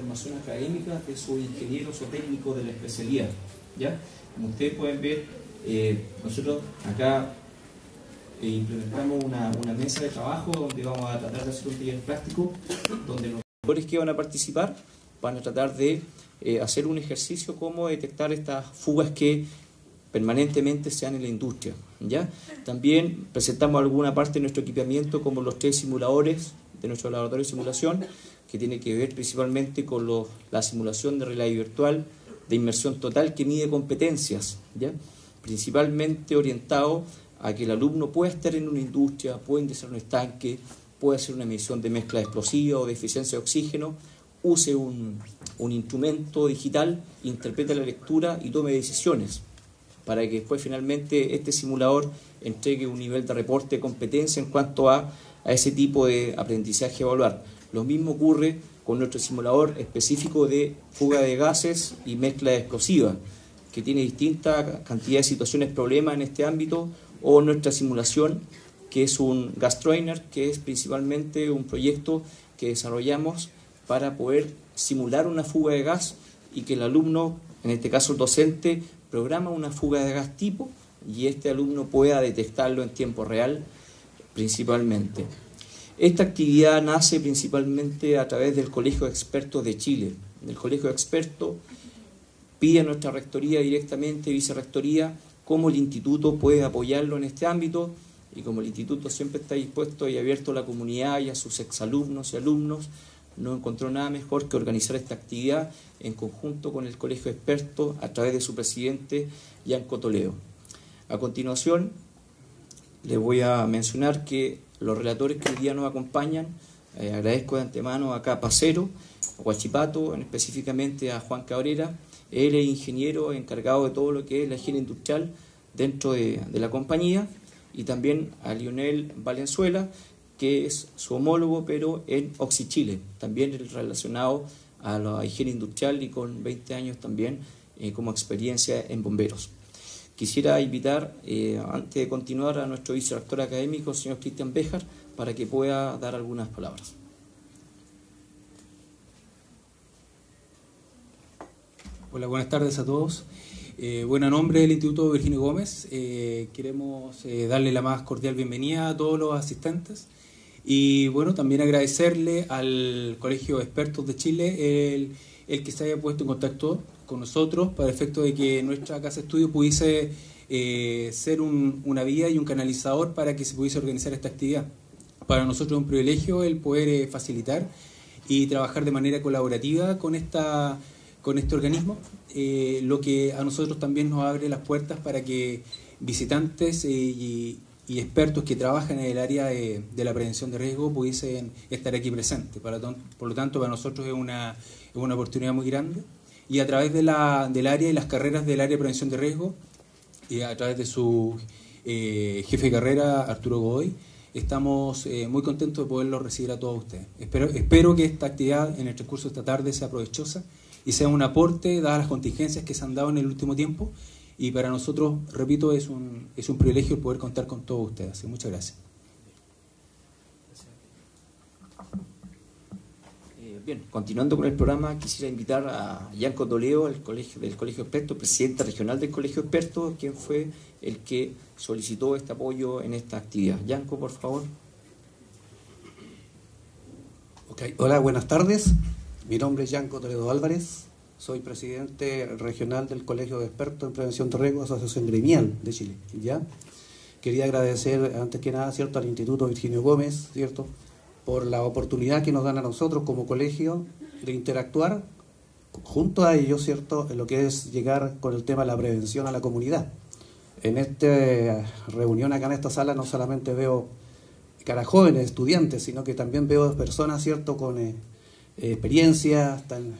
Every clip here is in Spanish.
formación académica, que soy ingeniero técnico de la especialidad, ¿ya? Como ustedes pueden ver, nosotros acá implementamos una mesa de trabajo donde vamos a tratar de hacer un taller práctico, donde los doctores que van a participar van a tratar de hacer un ejercicio como detectar estas fugas que permanentemente se dan en la industria, ¿ya? También presentamos alguna parte de nuestro equipamiento, como los 3 simuladores de nuestro laboratorio de simulación, que tiene que ver principalmente con la simulación de realidad virtual de inmersión total, que mide competencias, ¿ya? Principalmente orientado a que el alumno pueda estar en una industria, pueda ingresar a un estanque, pueda hacer una medición de mezcla explosiva o de eficiencia de oxígeno, use un instrumento digital, interprete la lectura y tome decisiones, para que después finalmente este simulador entregue un nivel de reporte de competencia en cuanto a ese tipo de aprendizaje a evaluar. Lo mismo ocurre con nuestro simulador específico de fuga de gases y mezcla explosiva, que tiene distinta cantidad de situaciones problemas en este ámbito, o nuestra simulación, que es un gas trainer, que es principalmente un proyecto que desarrollamos para poder simular una fuga de gas y que el alumno, en este caso el docente, programa una fuga de gas tipo y este alumno pueda detectarlo en tiempo real principalmente. Esta actividad nace principalmente a través del Colegio de Expertos de Chile. El Colegio de Expertos pide a nuestra rectoría directamente, vicerrectoría, cómo el instituto puede apoyarlo en este ámbito, y como el instituto siempre está dispuesto y abierto a la comunidad y a sus exalumnos y alumnos, no encontró nada mejor que organizar esta actividad en conjunto con el Colegio de Expertos a través de su presidente, Yanko Toledo. A continuación, les voy a mencionar que los relatores que hoy día nos acompañan, agradezco de antemano a Capacero, a Huachipato, específicamente a Juan Cabrera. Él es ingeniero encargado de todo lo que es la higiene industrial dentro de la compañía, y también a Lionel Valenzuela, que es su homólogo, pero en Oxichile, también relacionado a la higiene industrial y con 20 años también como experiencia en bomberos. Quisiera invitar, antes de continuar, a nuestro vicerrector académico, señor Cristian Béjar, para que pueda dar algunas palabras. Hola, buenas tardes a todos. Bueno, a nombre del Instituto Virginio Gómez, queremos darle la más cordial bienvenida a todos los asistentes. Y bueno, también agradecerle al Colegio de Expertos de Chile el que se haya puesto en contacto con nosotros para el efecto de que nuestra casa de estudio pudiese ser una vía y un canalizador para que se pudiese organizar esta actividad. Para nosotros es un privilegio el poder facilitar y trabajar de manera colaborativa con este organismo, lo que a nosotros también nos abre las puertas para que visitantes y expertos que trabajan en el área de la prevención de riesgo pudiesen estar aquí presentes. Por lo tanto, para nosotros es una oportunidad muy grande, y a través del área y las carreras del área de prevención de riesgo, y a través de su jefe de carrera, Arturo Godoy, estamos muy contentos de poderlo recibir a todos ustedes. Espero que esta actividad en el transcurso de esta tarde sea provechosa y sea un aporte, dadas las contingencias que se han dado en el último tiempo. Y para nosotros, repito, es un privilegio poder contar con todos ustedes. Así que muchas gracias. Bien, continuando con el programa, quisiera invitar a Yanko Toledo, del Colegio de Expertos, presidente regional del Colegio de Expertos, quien fue el que solicitó este apoyo en esta actividad. Yanko, por favor. Okay. Hola, buenas tardes. Mi nombre es Yanko Toledo Álvarez. Soy presidente regional del Colegio de Expertos en Prevención de Riesgo, Asociación Gremial de Chile. ¿Ya? Quería agradecer, antes que nada, ¿cierto?, al Instituto Virginio Gómez, ¿cierto?, por la oportunidad que nos dan a nosotros como colegio de interactuar junto a ellos, ¿cierto?, en lo que es llegar con el tema de la prevención a la comunidad. En esta reunión acá en esta sala no solamente veo caras jóvenes, estudiantes, sino que también veo personas, ¿cierto?, con experiencia, están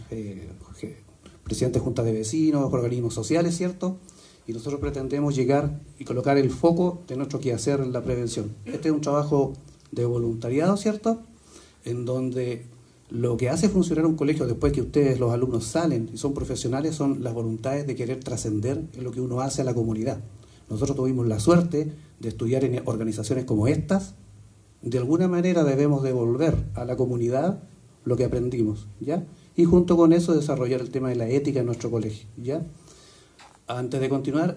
presidentes de juntas de vecinos, organismos sociales, ¿cierto? Y nosotros pretendemos llegar y colocar el foco de nuestro quehacer en la prevención. Este es un trabajo de voluntariado, ¿cierto?, en donde lo que hace funcionar un colegio después que ustedes, los alumnos, salen y son profesionales, son las voluntades de querer trascender en lo que uno hace a la comunidad. Nosotros tuvimos la suerte de estudiar en organizaciones como estas. De alguna manera debemos devolver a la comunidad lo que aprendimos, ¿ya? y junto con eso desarrollar el tema de la ética en nuestro colegio, ¿ya? Antes de continuar,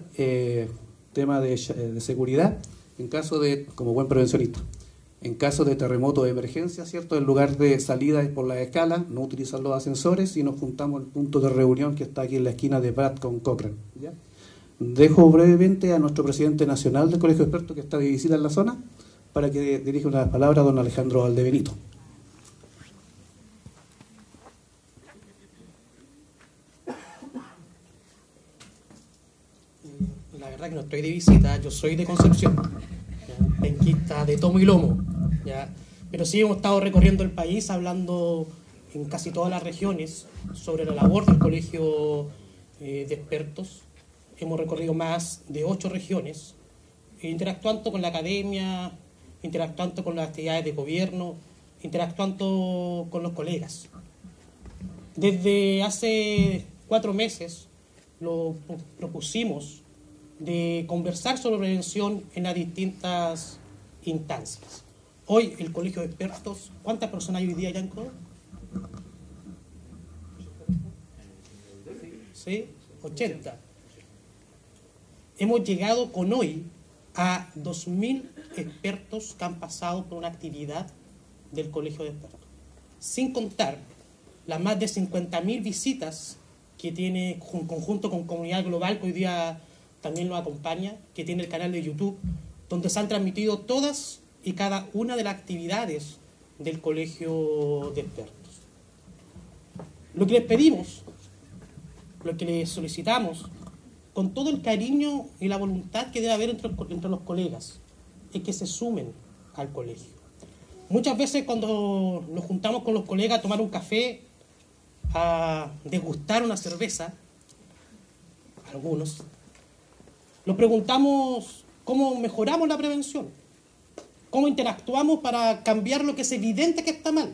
tema de seguridad, en caso de, como buen prevencionista, en caso de terremoto de emergencia, ¿cierto? En lugar de salida es por la escala, no utilizar los ascensores y nos juntamos en el punto de reunión que está aquí en la esquina de Prat con Cochrane, ¿ya? Dejo brevemente a nuestro presidente nacional del Colegio de Expertos, que está de visita en la zona, para que dirija unas palabras a don Alejandro Valdebenito. La verdad que no estoy de visita, yo soy de Concepción, penquista de tomo y lomo, ¿ya? Pero sí hemos estado recorriendo el país hablando en casi todas las regiones sobre la labor del Colegio de Expertos. Hemos recorrido más de 8 regiones, interactuando con la academia, interactuando con las actividades de gobierno, interactuando con los colegas. Desde hace 4 meses lo propusimos de conversar sobre prevención en las distintas instancias. Hoy el Colegio de Expertos, ¿cuántas personas hay hoy día, Yanko? ¿Sí? 80. Hemos llegado con hoy a 2.000 expertos que han pasado por una actividad del Colegio de Expertos, sin contar las más de 50.000 visitas que tiene en conjunto con Comunidad Global, que hoy día también lo acompaña, que tiene el canal de YouTube, donde se han transmitido todas y cada una de las actividades del Colegio de Expertos. Lo que les pedimos, lo que les solicitamos, con todo el cariño y la voluntad que debe haber entre los colegas, es que se sumen al colegio. Muchas veces cuando nos juntamos con los colegas a tomar un café, a degustar una cerveza, algunos, nos preguntamos cómo mejoramos la prevención, cómo interactuamos para cambiar lo que es evidente que está mal.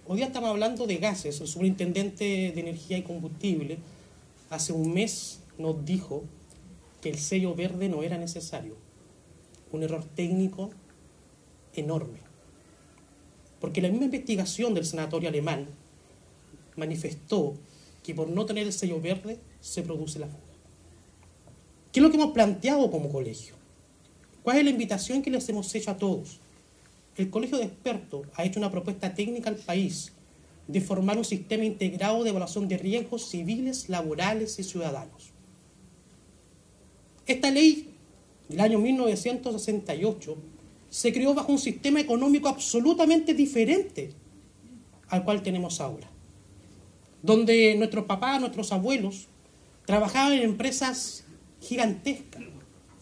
Hoy día estamos hablando de gases. El superintendente de Energía y Combustible hace un mes nos dijo que el sello verde no era necesario. Un error técnico enorme. Porque la misma investigación del sanatorio alemán manifestó que por no tener el sello verde se produce la fuga. ¿Qué es lo que hemos planteado como colegio? ¿Cuál es la invitación que les hemos hecho a todos? El Colegio de Expertos ha hecho una propuesta técnica al país de formar un sistema integrado de evaluación de riesgos civiles, laborales y ciudadanos. Esta ley del año 1968 se creó bajo un sistema económico absolutamente diferente al cual tenemos ahora, donde nuestros papás, nuestros abuelos trabajaban en empresas gigantescas.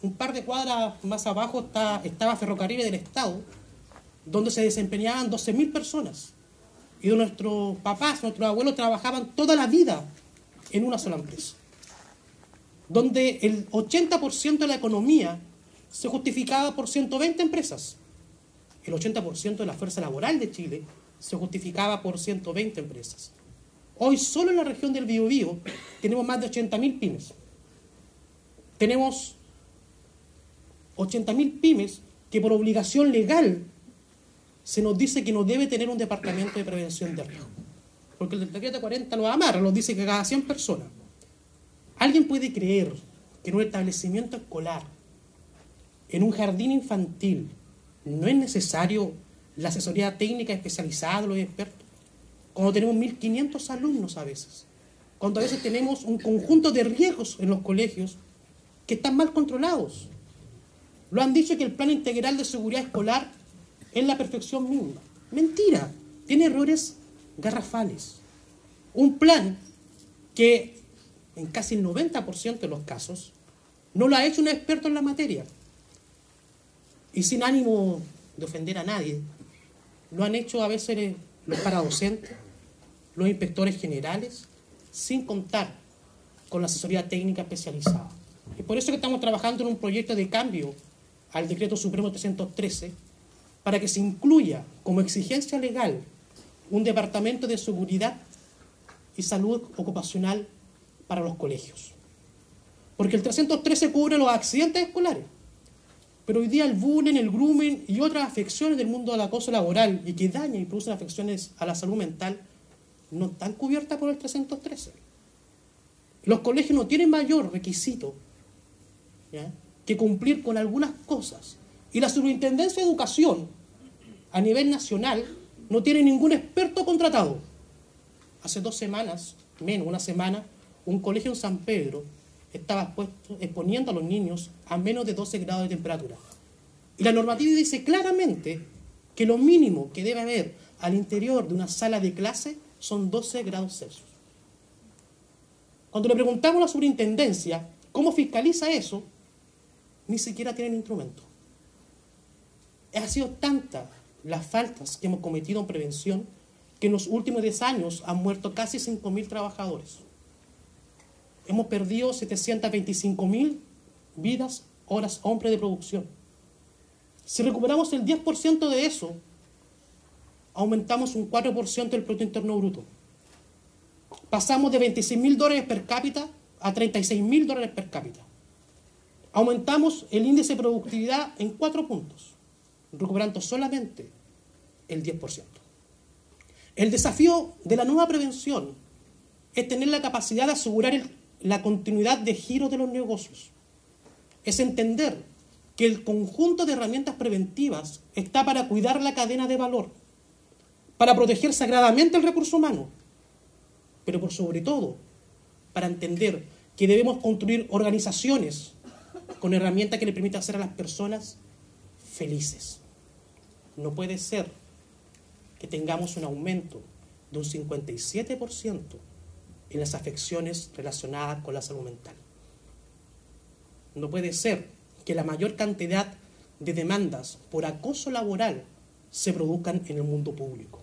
Un par de cuadras más abajo estaba Ferrocarriles del Estado, donde se desempeñaban 12.000 personas. Y nuestros papás, nuestros abuelos trabajaban toda la vida en una sola empresa, donde el 80% de la economía se justificaba por 120 empresas. El 80% de la fuerza laboral de Chile se justificaba por 120 empresas. Hoy solo en la región del Biobío tenemos más de 80.000 pymes. Tenemos 80.000 pymes que por obligación legal se nos dice que no debe tener un departamento de prevención de riesgo. Porque el decreto 40 lo amarra, nos dice que cada 100 personas. ¿Alguien puede creer que en un establecimiento escolar, en un jardín infantil, no es necesario la asesoría técnica especializada de los expertos? Cuando tenemos 1.500 alumnos a veces, cuando a veces tenemos un conjunto de riesgos en los colegios que están mal controlados. Lo han dicho que el Plan Integral de Seguridad Escolar es la perfección misma. Mentira, tiene errores garrafales. Un plan que en casi el 90% de los casos no lo ha hecho un experto en la materia. Y sin ánimo de ofender a nadie, lo han hecho a veces los paradocentes, los inspectores generales, sin contar con la asesoría técnica especializada. Y por eso que estamos trabajando en un proyecto de cambio al Decreto Supremo 313, para que se incluya como exigencia legal un departamento de seguridad y salud ocupacional para los colegios. Porque el 313 cubre los accidentes escolares, pero hoy día el bullying, el grooming y otras afecciones del mundo del acoso laboral y que dañan y producen afecciones a la salud mental no están cubiertas por el 313. Los colegios no tienen mayor requisito, ¿ya?, que cumplir con algunas cosas. Y la Superintendencia de Educación, a nivel nacional, no tiene ningún experto contratado. Hace 2 semanas, menos una semana, un colegio en San Pedro estaba exponiendo a los niños a menos de 12 grados de temperatura. Y la normativa dice claramente que lo mínimo que debe haber al interior de una sala de clase son 12 grados Celsius. Cuando le preguntamos a la superintendencia cómo fiscaliza eso, ni siquiera tienen instrumento. Ha sido tanta las faltas que hemos cometido en prevención que en los últimos 10 años han muerto casi 5.000 trabajadores. Hemos perdido 725.000 vidas, horas hombre de producción. Si recuperamos el 10% de eso, aumentamos un 4% del Producto Interno Bruto. Pasamos de $26.000 per cápita a $36.000 per cápita. Aumentamos el índice de productividad en 4 puntos, recuperando solamente el 10%. El desafío de la nueva prevención es tener la capacidad de asegurar la continuidad de giro de los negocios. Es entender que el conjunto de herramientas preventivas está para cuidar la cadena de valor, para proteger sagradamente el recurso humano, pero por sobre todo, para entender que debemos construir organizaciones con herramientas que le permitan hacer a las personas felices. No puede ser que tengamos un aumento de un 57% en las afecciones relacionadas con la salud mental. No puede ser que la mayor cantidad de demandas por acoso laboral se produzcan en el mundo público.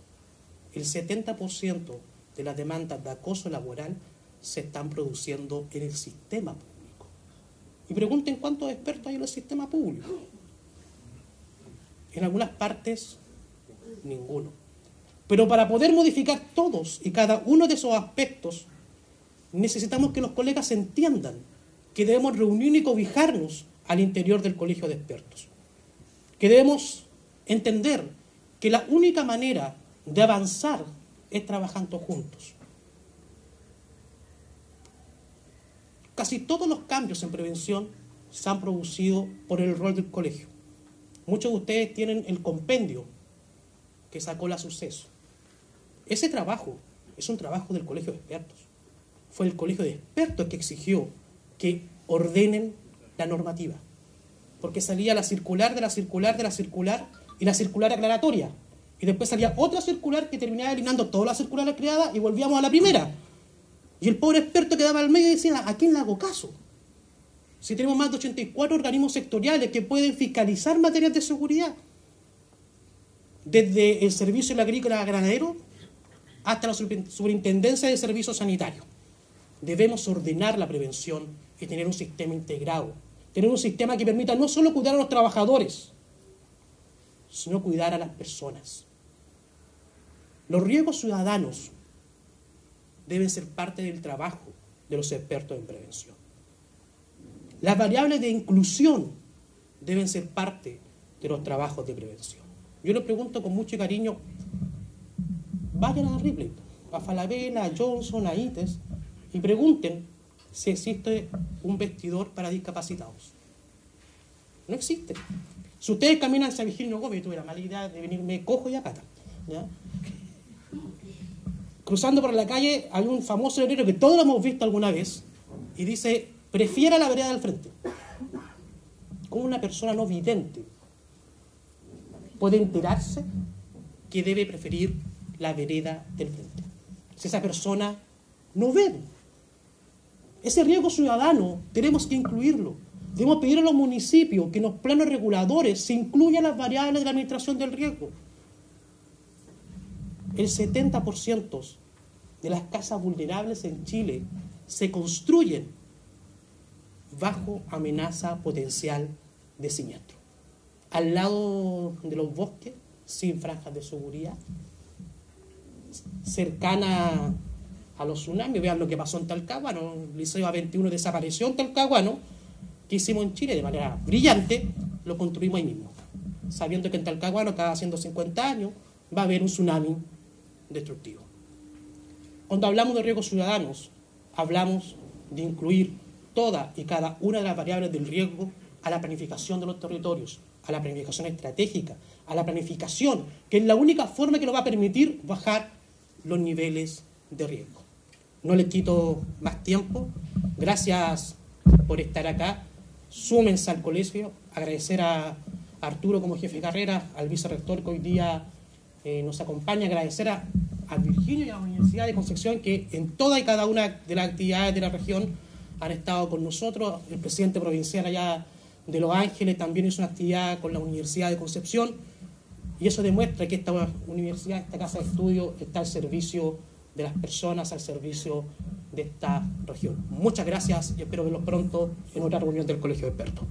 El 70% de las demandas de acoso laboral se están produciendo en el sistema público. Y pregunten cuántos expertos hay en el sistema público. En algunas partes, ninguno. Pero para poder modificar todos y cada uno de esos aspectos, necesitamos que los colegas entiendan que debemos reunir y cobijarnos al interior del colegio de expertos. Que debemos entender que la única manera de avanzar es trabajando juntos. Casi todos los cambios en prevención se han producido por el rol del colegio. Muchos de ustedes tienen el compendio que sacó la Suceso. Ese trabajo es un trabajo del colegio de expertos. Fue el colegio de expertos que exigió que ordenen la normativa. Porque salía la circular de la circular de la circular y la circular aclaratoria. Y después salía otra circular que terminaba eliminando todas las circulares creadas y volvíamos a la primera. Y el pobre experto quedaba al medio y decía, ¿a quién le hago caso? Si tenemos más de 84 organismos sectoriales que pueden fiscalizar materias de seguridad, desde el Servicio Agrícola Ganadero hasta la Superintendencia de Servicios Sanitarios. Debemos ordenar la prevención y tener un sistema integrado, tener un sistema que permita no solo cuidar a los trabajadores, sino cuidar a las personas. Los riesgos ciudadanos deben ser parte del trabajo de los expertos en prevención. Las variables de inclusión deben ser parte de los trabajos de prevención. Yo les pregunto con mucho cariño, vayan a Ripley, a Falabella, a Johnson, a ITES, y pregunten si existe un vestidor para discapacitados. No existe. Si ustedes caminan hacia Virginio Gómez, tuve la mala idea de venirme cojo y a pata, ¿ya? Cruzando por la calle hay un famoso letrero que todos lo hemos visto alguna vez y dice, prefiera la vereda del frente. ¿Cómo una persona no vidente puede enterarse que debe preferir la vereda del frente? Si esa persona no ve. Ese riesgo ciudadano tenemos que incluirlo. Debemos pedir a los municipios que en los planos reguladores se incluyan las variables de la administración del riesgo. El 70% de las casas vulnerables en Chile se construyen bajo amenaza potencial de siniestro. Al lado de los bosques, sin franjas de seguridad, cercana a los tsunamis. Vean lo que pasó en Talcahuano. El Liceo A21 desapareció en Talcahuano. ¿Qué hicimos en Chile? De manera brillante, lo construimos ahí mismo, sabiendo que en Talcahuano, cada 150 años, va a haber un tsunami destructivo. Cuando hablamos de riesgos ciudadanos, hablamos de incluir toda y cada una de las variables del riesgo a la planificación de los territorios, a la planificación estratégica, a la planificación, que es la única forma que nos va a permitir bajar los niveles de riesgo. No les quito más tiempo. Gracias por estar acá. Súmense al colegio. Agradecer a Arturo como jefe de carrera, al vicerrector que hoy día nos acompaña. Agradecer a Virginio y a la Universidad de Concepción, que en toda y cada una de las actividades de la región han estado con nosotros. El presidente provincial allá de Los Ángeles también hizo una actividad con la Universidad de Concepción, y eso demuestra que esta universidad, esta casa de estudio, está al servicio de las personas, al servicio de esta región. Muchas gracias y espero verlos pronto en otra reunión del Colegio de Expertos.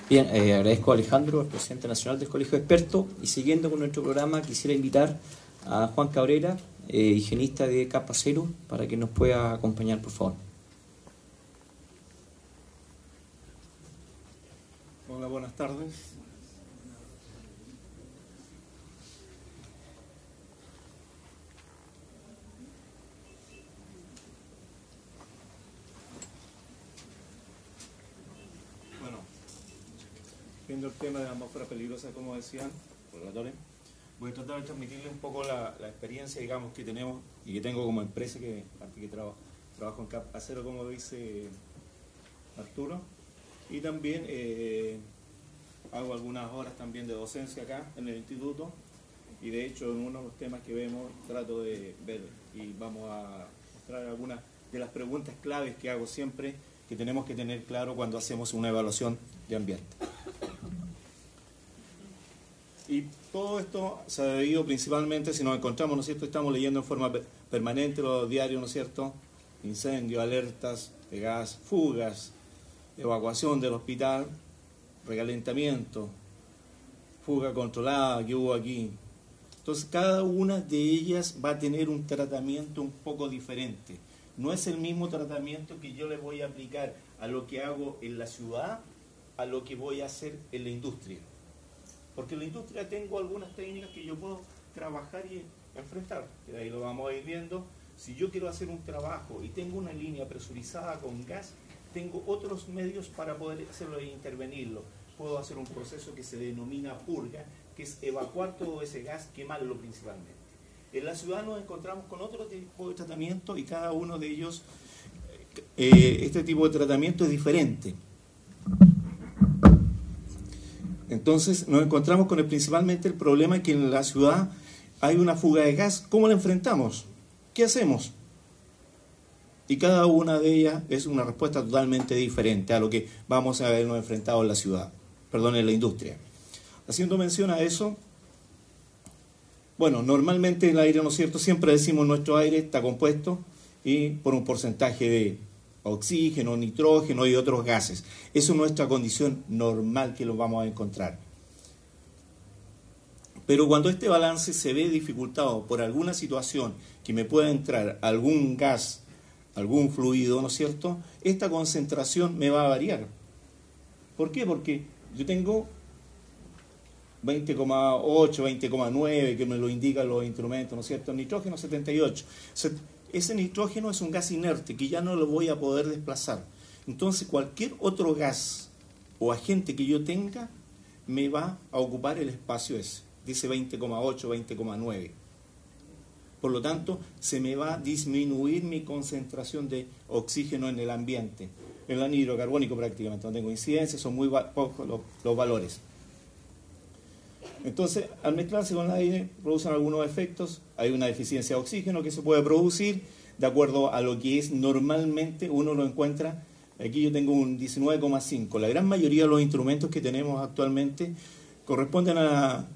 Bien, agradezco a Alejandro, el presidente nacional del Colegio de Expertos, y siguiendo con nuestro programa quisiera invitar a Juan Cabrera, higienista de Capa Cero, para que nos pueda acompañar, por favor. Hola, buenas tardes. Bueno, viendo el tema de la atmósfera peligrosa, como decían, voy a tratar de transmitirle un poco la experiencia, digamos, que tenemos y que tengo como empresa, que trabajo en Capa Cero, como dice Arturo. Y también hago algunas horas también de docencia acá en el instituto, y de hecho en uno de los temas que vemos trato de ver y vamos a mostrar algunas de las preguntas claves que hago siempre, que tenemos que tener claro cuando hacemos una evaluación de ambiente. Y todo esto se ha debido principalmente, si nos encontramos, ¿no es cierto?, estamos leyendo en forma permanente los diarios, ¿no es cierto?, incendios, alertas de gas, fugas, evacuación del hospital, recalentamiento, fuga controlada que hubo aquí. Entonces cada una de ellas va a tener un tratamiento un poco diferente. No es el mismo tratamiento que yo le voy a aplicar a lo que hago en la ciudad, a lo que voy a hacer en la industria. Porque en la industria tengo algunas técnicas que yo puedo trabajar y enfrentar, que ahí lo vamos a ir viendo. Si yo quiero hacer un trabajo y tengo una línea presurizada con gas, tengo otros medios para poder hacerlo e intervenirlo. Puedo hacer un proceso que se denomina purga, que es evacuar todo ese gas, quemarlo principalmente. En la ciudad nos encontramos con otro tipo de tratamiento, y cada uno de ellos, este tipo de tratamiento es diferente. Entonces nos encontramos con principalmente el problema que en la ciudad hay una fuga de gas. ¿Cómo la enfrentamos? ¿Qué hacemos? Y cada una de ellas es una respuesta totalmente diferente a lo que vamos a habernos enfrentado en la ciudad, perdón, en la industria. Haciendo mención a eso, bueno, normalmente el aire, ¿no es cierto?, siempre decimos nuestro aire está compuesto y por un porcentaje de oxígeno, nitrógeno y otros gases. Eso es nuestra condición normal que lo vamos a encontrar. Pero cuando este balance se ve dificultado por alguna situación que me pueda entrar algún gas, algún fluido, ¿no es cierto?, esta concentración me va a variar. ¿Por qué? Porque yo tengo 20,8, 20,9, que me lo indican los instrumentos, ¿no es cierto?, nitrógeno 78. Ese nitrógeno es un gas inerte que ya no lo voy a poder desplazar. Entonces cualquier otro gas o agente que yo tenga me va a ocupar el espacio ese, dice 20,8, 20,9. Por lo tanto, se me va a disminuir mi concentración de oxígeno en el ambiente. En el anhídrido carbónico prácticamente no tengo incidencia, son muy pocos los valores. Entonces, al mezclarse con el aire, producen algunos efectos. Hay una deficiencia de oxígeno que se puede producir de acuerdo a lo que es normalmente, uno lo encuentra. Aquí yo tengo un 19,5. La gran mayoría de los instrumentos que tenemos actualmente corresponden a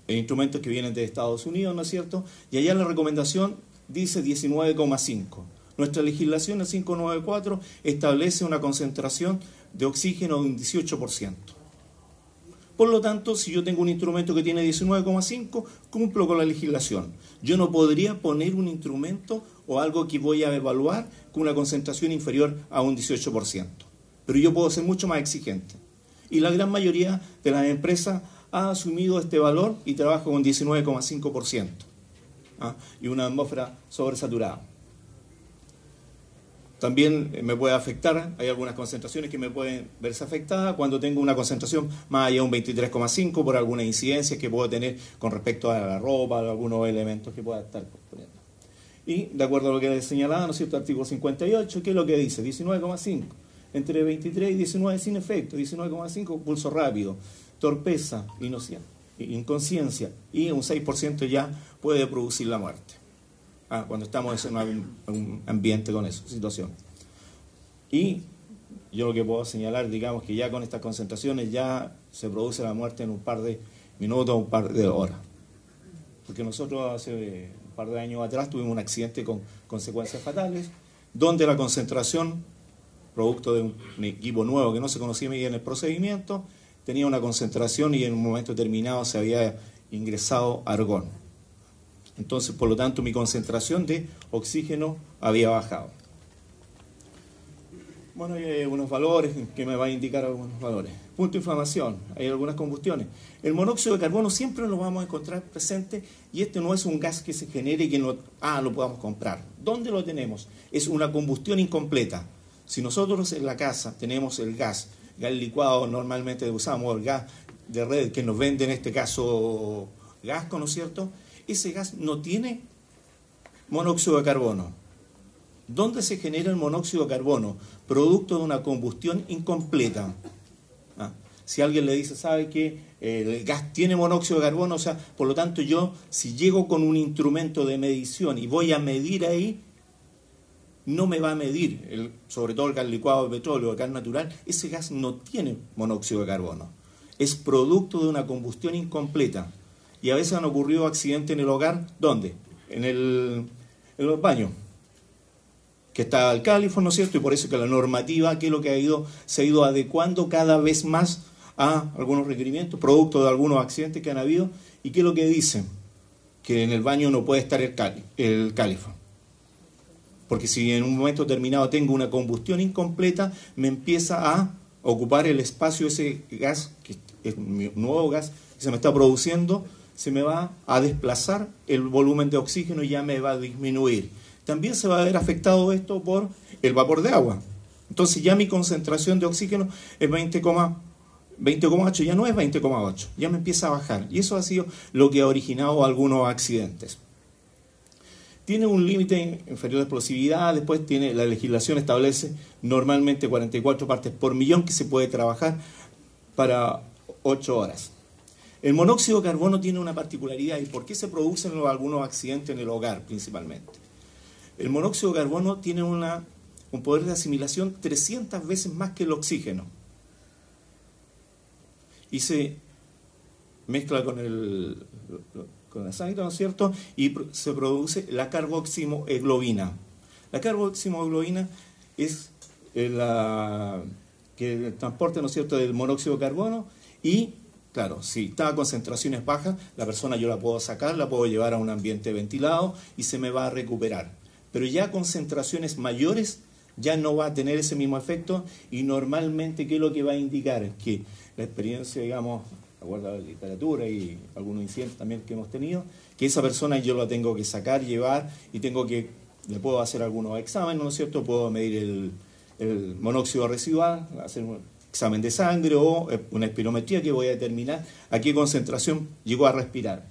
instrumentos que vienen de Estados Unidos, ¿no es cierto? Y allá la recomendación dice 19,5. Nuestra legislación, el 594, establece una concentración de oxígeno de un 18%. Por lo tanto, si yo tengo un instrumento que tiene 19,5, cumplo con la legislación. Yo no podría poner un instrumento o algo que voy a evaluar con una concentración inferior a un 18%. Pero yo puedo ser mucho más exigente. Y la gran mayoría de las empresas ha asumido este valor y trabaja con 19,5%. Y una atmósfera sobresaturada. También me puede afectar, hay algunas concentraciones que me pueden verse afectadas cuando tengo una concentración más allá de un 23,5 por alguna incidencia que puedo tener con respecto a la ropa, a algunos elementos que pueda estar poniendo. Y de acuerdo a lo que les señalaba, ¿no es cierto?, artículo 58, ¿qué es lo que dice? 19,5. Entre 23 y 19 sin efecto, 19,5 pulso rápido, torpeza, inconsciencia y un 6% ya puede producir la muerte. Cuando estamos en un ambiente con esa situación. Y yo lo que puedo señalar, digamos que ya con estas concentraciones ya se produce la muerte en un par de minutos, un par de horas. Porque nosotros hace un par de años atrás tuvimos un accidente con consecuencias fatales, donde la concentración, producto de un equipo nuevo que no se conocía bien en el procedimiento, tenía una concentración y en un momento determinado se había ingresado argón. Entonces, por lo tanto, mi concentración de oxígeno había bajado. Bueno, hay unos valores que me va a indicar algunos valores. Punto de inflamación, hay algunas combustiones. El monóxido de carbono siempre lo vamos a encontrar presente y este no es un gas que se genere y que lo podamos comprar. ¿Dónde lo tenemos? Es una combustión incompleta. Si nosotros en la casa tenemos el gas licuado, normalmente usamos el gas de red que nos vende en este caso Gasco, ¿no es cierto? Ese gas no tiene monóxido de carbono. ¿Dónde se genera el monóxido de carbono? Producto de una combustión incompleta. Si alguien le dice, ¿sabe qué? El gas tiene monóxido de carbono, o sea, por lo tanto yo, si llego con un instrumento de medición y voy a medir ahí, no me va a medir, sobre todo el gas licuado de petróleo, el gas natural, ese gas no tiene monóxido de carbono. Es producto de una combustión incompleta. Y a veces han ocurrido accidentes en el hogar, ¿dónde? En los baños, que está el califón, ¿no es cierto? Y por eso que la normativa, que es lo que se ha ido adecuando cada vez más a algunos requerimientos, producto de algunos accidentes que han habido, y qué es lo que dicen, que en el baño no puede estar el califón. Porque si en un momento determinado tengo una combustión incompleta, me empieza a ocupar el espacio ese gas, que es un nuevo gas que se me está produciendo, se me va a desplazar el volumen de oxígeno y ya me va a disminuir. También se va a ver afectado esto por el vapor de agua. Entonces ya mi concentración de oxígeno es 20,8, ya no es 20,8, ya me empieza a bajar. Y eso ha sido lo que ha originado algunos accidentes. Tiene un límite inferior de explosividad, después tiene, la legislación establece normalmente 44 partes por millón que se puede trabajar para 8 horas. El monóxido de carbono tiene una particularidad. ¿Y por qué se producen algunos accidentes en el hogar principalmente? El monóxido de carbono tiene un poder de asimilación 300 veces más que el oxígeno. Y se mezcla con la sangre, ¿no es cierto? Y se produce la carboximoglobina. La carboximoglobina es el transporte, ¿no es cierto?, del monóxido de carbono y claro, si está a concentraciones bajas, la persona yo la puedo sacar, la puedo llevar a un ambiente ventilado y se me va a recuperar. Pero ya a concentraciones mayores ya no va a tener ese mismo efecto y normalmente, ¿qué es lo que va a indicar? Que la experiencia, digamos, de acuerdo a la literatura y algunos incidentes también que hemos tenido, que esa persona yo la tengo que sacar, llevar y le puedo hacer algunos exámenes, ¿no es cierto? Puedo medir el monóxido residual, hacer un examen de sangre o una espirometría que voy a determinar a qué concentración llegó a respirar.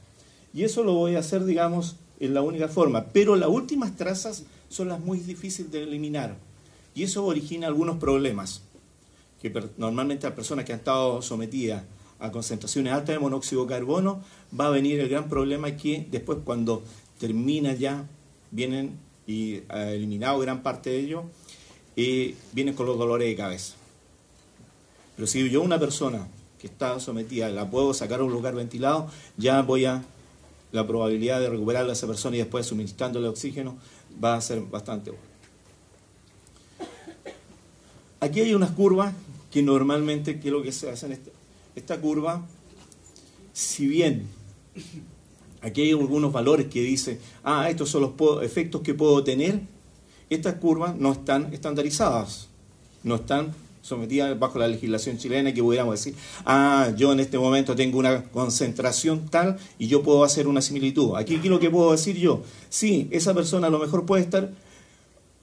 Y eso lo voy a hacer, digamos, en la única forma. Pero las últimas trazas son las muy difíciles de eliminar. Y eso origina algunos problemas. Que normalmente a personas que han estado sometidas a concentraciones altas de monóxido de carbono, va a venir el gran problema que después cuando termina ya, vienen y eliminado gran parte de ello, vienen con los dolores de cabeza. Pero si yo una persona que está sometida la puedo sacar a un lugar ventilado, ya la probabilidad de recuperarla a esa persona y después suministrándole oxígeno va a ser bastante buena. Aquí hay unas curvas que normalmente, ¿qué es lo que se hace en esta curva? Si bien aquí hay algunos valores que dicen, estos son los efectos que puedo tener, estas curvas no están estandarizadas, no están sometida bajo la legislación chilena, que pudiéramos decir, yo en este momento tengo una concentración tal y yo puedo hacer una similitud. Aquí lo que puedo decir yo, sí, esa persona a lo mejor puede estar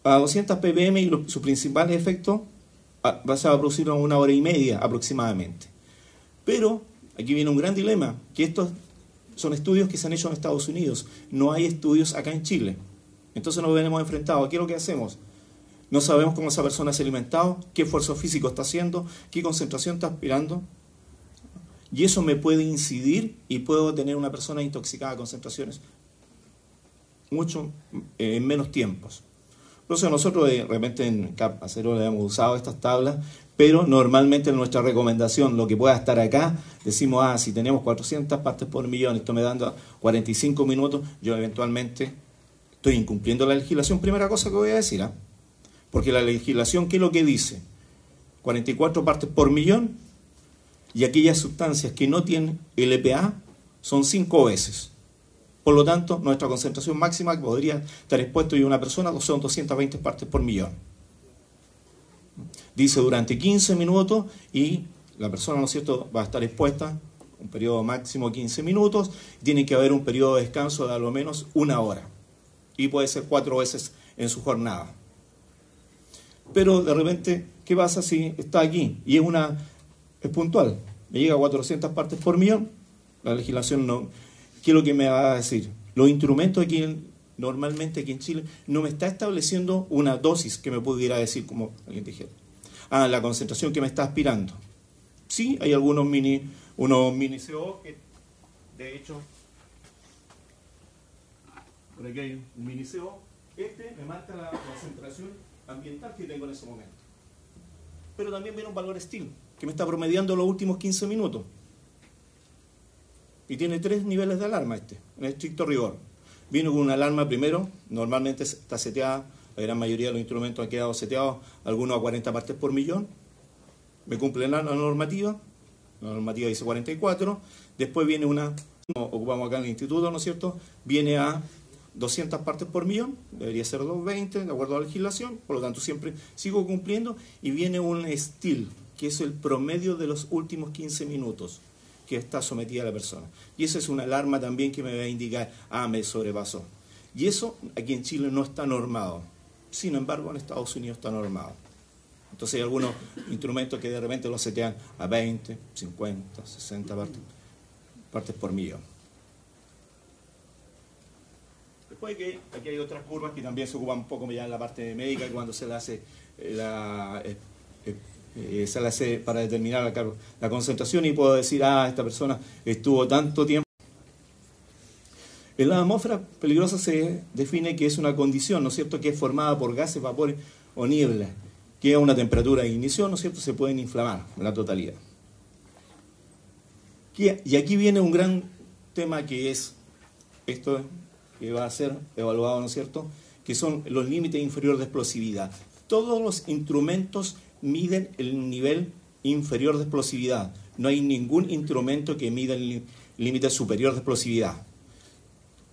a 200 ppm y su principal efecto se va a producir a 1 hora y media aproximadamente. Pero aquí viene un gran dilema, que estos son estudios que se han hecho en Estados Unidos, no hay estudios acá en Chile. Entonces nos veremos enfrentados. ¿Qué es lo que hacemos? No sabemos cómo esa persona se ha alimentado, qué esfuerzo físico está haciendo, qué concentración está aspirando. Y eso me puede incidir y puedo tener una persona intoxicada a concentraciones mucho en menos tiempos. Por eso nosotros de repente en CAP Acero hemos usado estas tablas, pero normalmente en nuestra recomendación, lo que pueda estar acá, decimos, si tenemos 400 partes por millón, esto me dando 45 minutos, yo eventualmente estoy incumpliendo la legislación, primera cosa que voy a decir, porque la legislación, ¿qué es lo que dice? 44 partes por millón, y aquellas sustancias que no tienen LPA son 5 veces. Por lo tanto, nuestra concentración máxima que podría estar expuesto y una persona son 220 partes por millón. Dice durante 15 minutos y la persona, ¿no es cierto?, va a estar expuesta un periodo máximo de 15 minutos, tiene que haber un periodo de descanso de a lo menos 1 hora y puede ser 4 veces en su jornada. Pero de repente, ¿qué pasa si está aquí? Y es puntual, me llega a 400 partes por millón, la legislación no. ¿Qué es lo que me va a decir? Los instrumentos aquí, normalmente aquí en Chile, no me está estableciendo una dosis que me pudiera decir, como alguien dijera. La concentración que me está aspirando. Sí, hay algunos mini CO que, de hecho, por aquí hay un mini CO. Este me marca la concentración ambiental que tengo en ese momento. Pero también viene un valor STIL, que me está promediando los últimos 15 minutos. Y tiene 3 niveles de alarma en estricto rigor. Viene con una alarma primero, normalmente está seteada, la gran mayoría de los instrumentos han quedado seteados, algunos a 40 partes por millón. Me cumple la normativa dice 44. Después viene ocupamos acá en el instituto, ¿no es cierto? Viene a 200 partes por millón, debería ser 220, de acuerdo a la legislación, por lo tanto siempre sigo cumpliendo. Y viene un STIL, que es el promedio de los últimos 15 minutos que está sometida la persona. Y esa es una alarma también que me va a indicar, me sobrepasó. Y eso aquí en Chile no está normado. Sin embargo, en Estados Unidos está normado. Entonces hay algunos instrumentos que de repente los setean a 20, 50, 60 partes por millón. Después aquí hay otras curvas que también se ocupan un poco ya en la parte médica, cuando se le hace para determinar la concentración y puedo decir, esta persona estuvo tanto tiempo. En la atmósfera peligrosa se define que es una condición, ¿no es cierto?, que es formada por gases, vapores o niebla, que a una temperatura de ignición, ¿no es cierto?, se pueden inflamar en la totalidad. Y aquí viene un gran tema que es esto que va a ser evaluado, ¿no es cierto?, que son los límites inferiores de explosividad. Todos los instrumentos miden el nivel inferior de explosividad. No hay ningún instrumento que mida el límite superior de explosividad.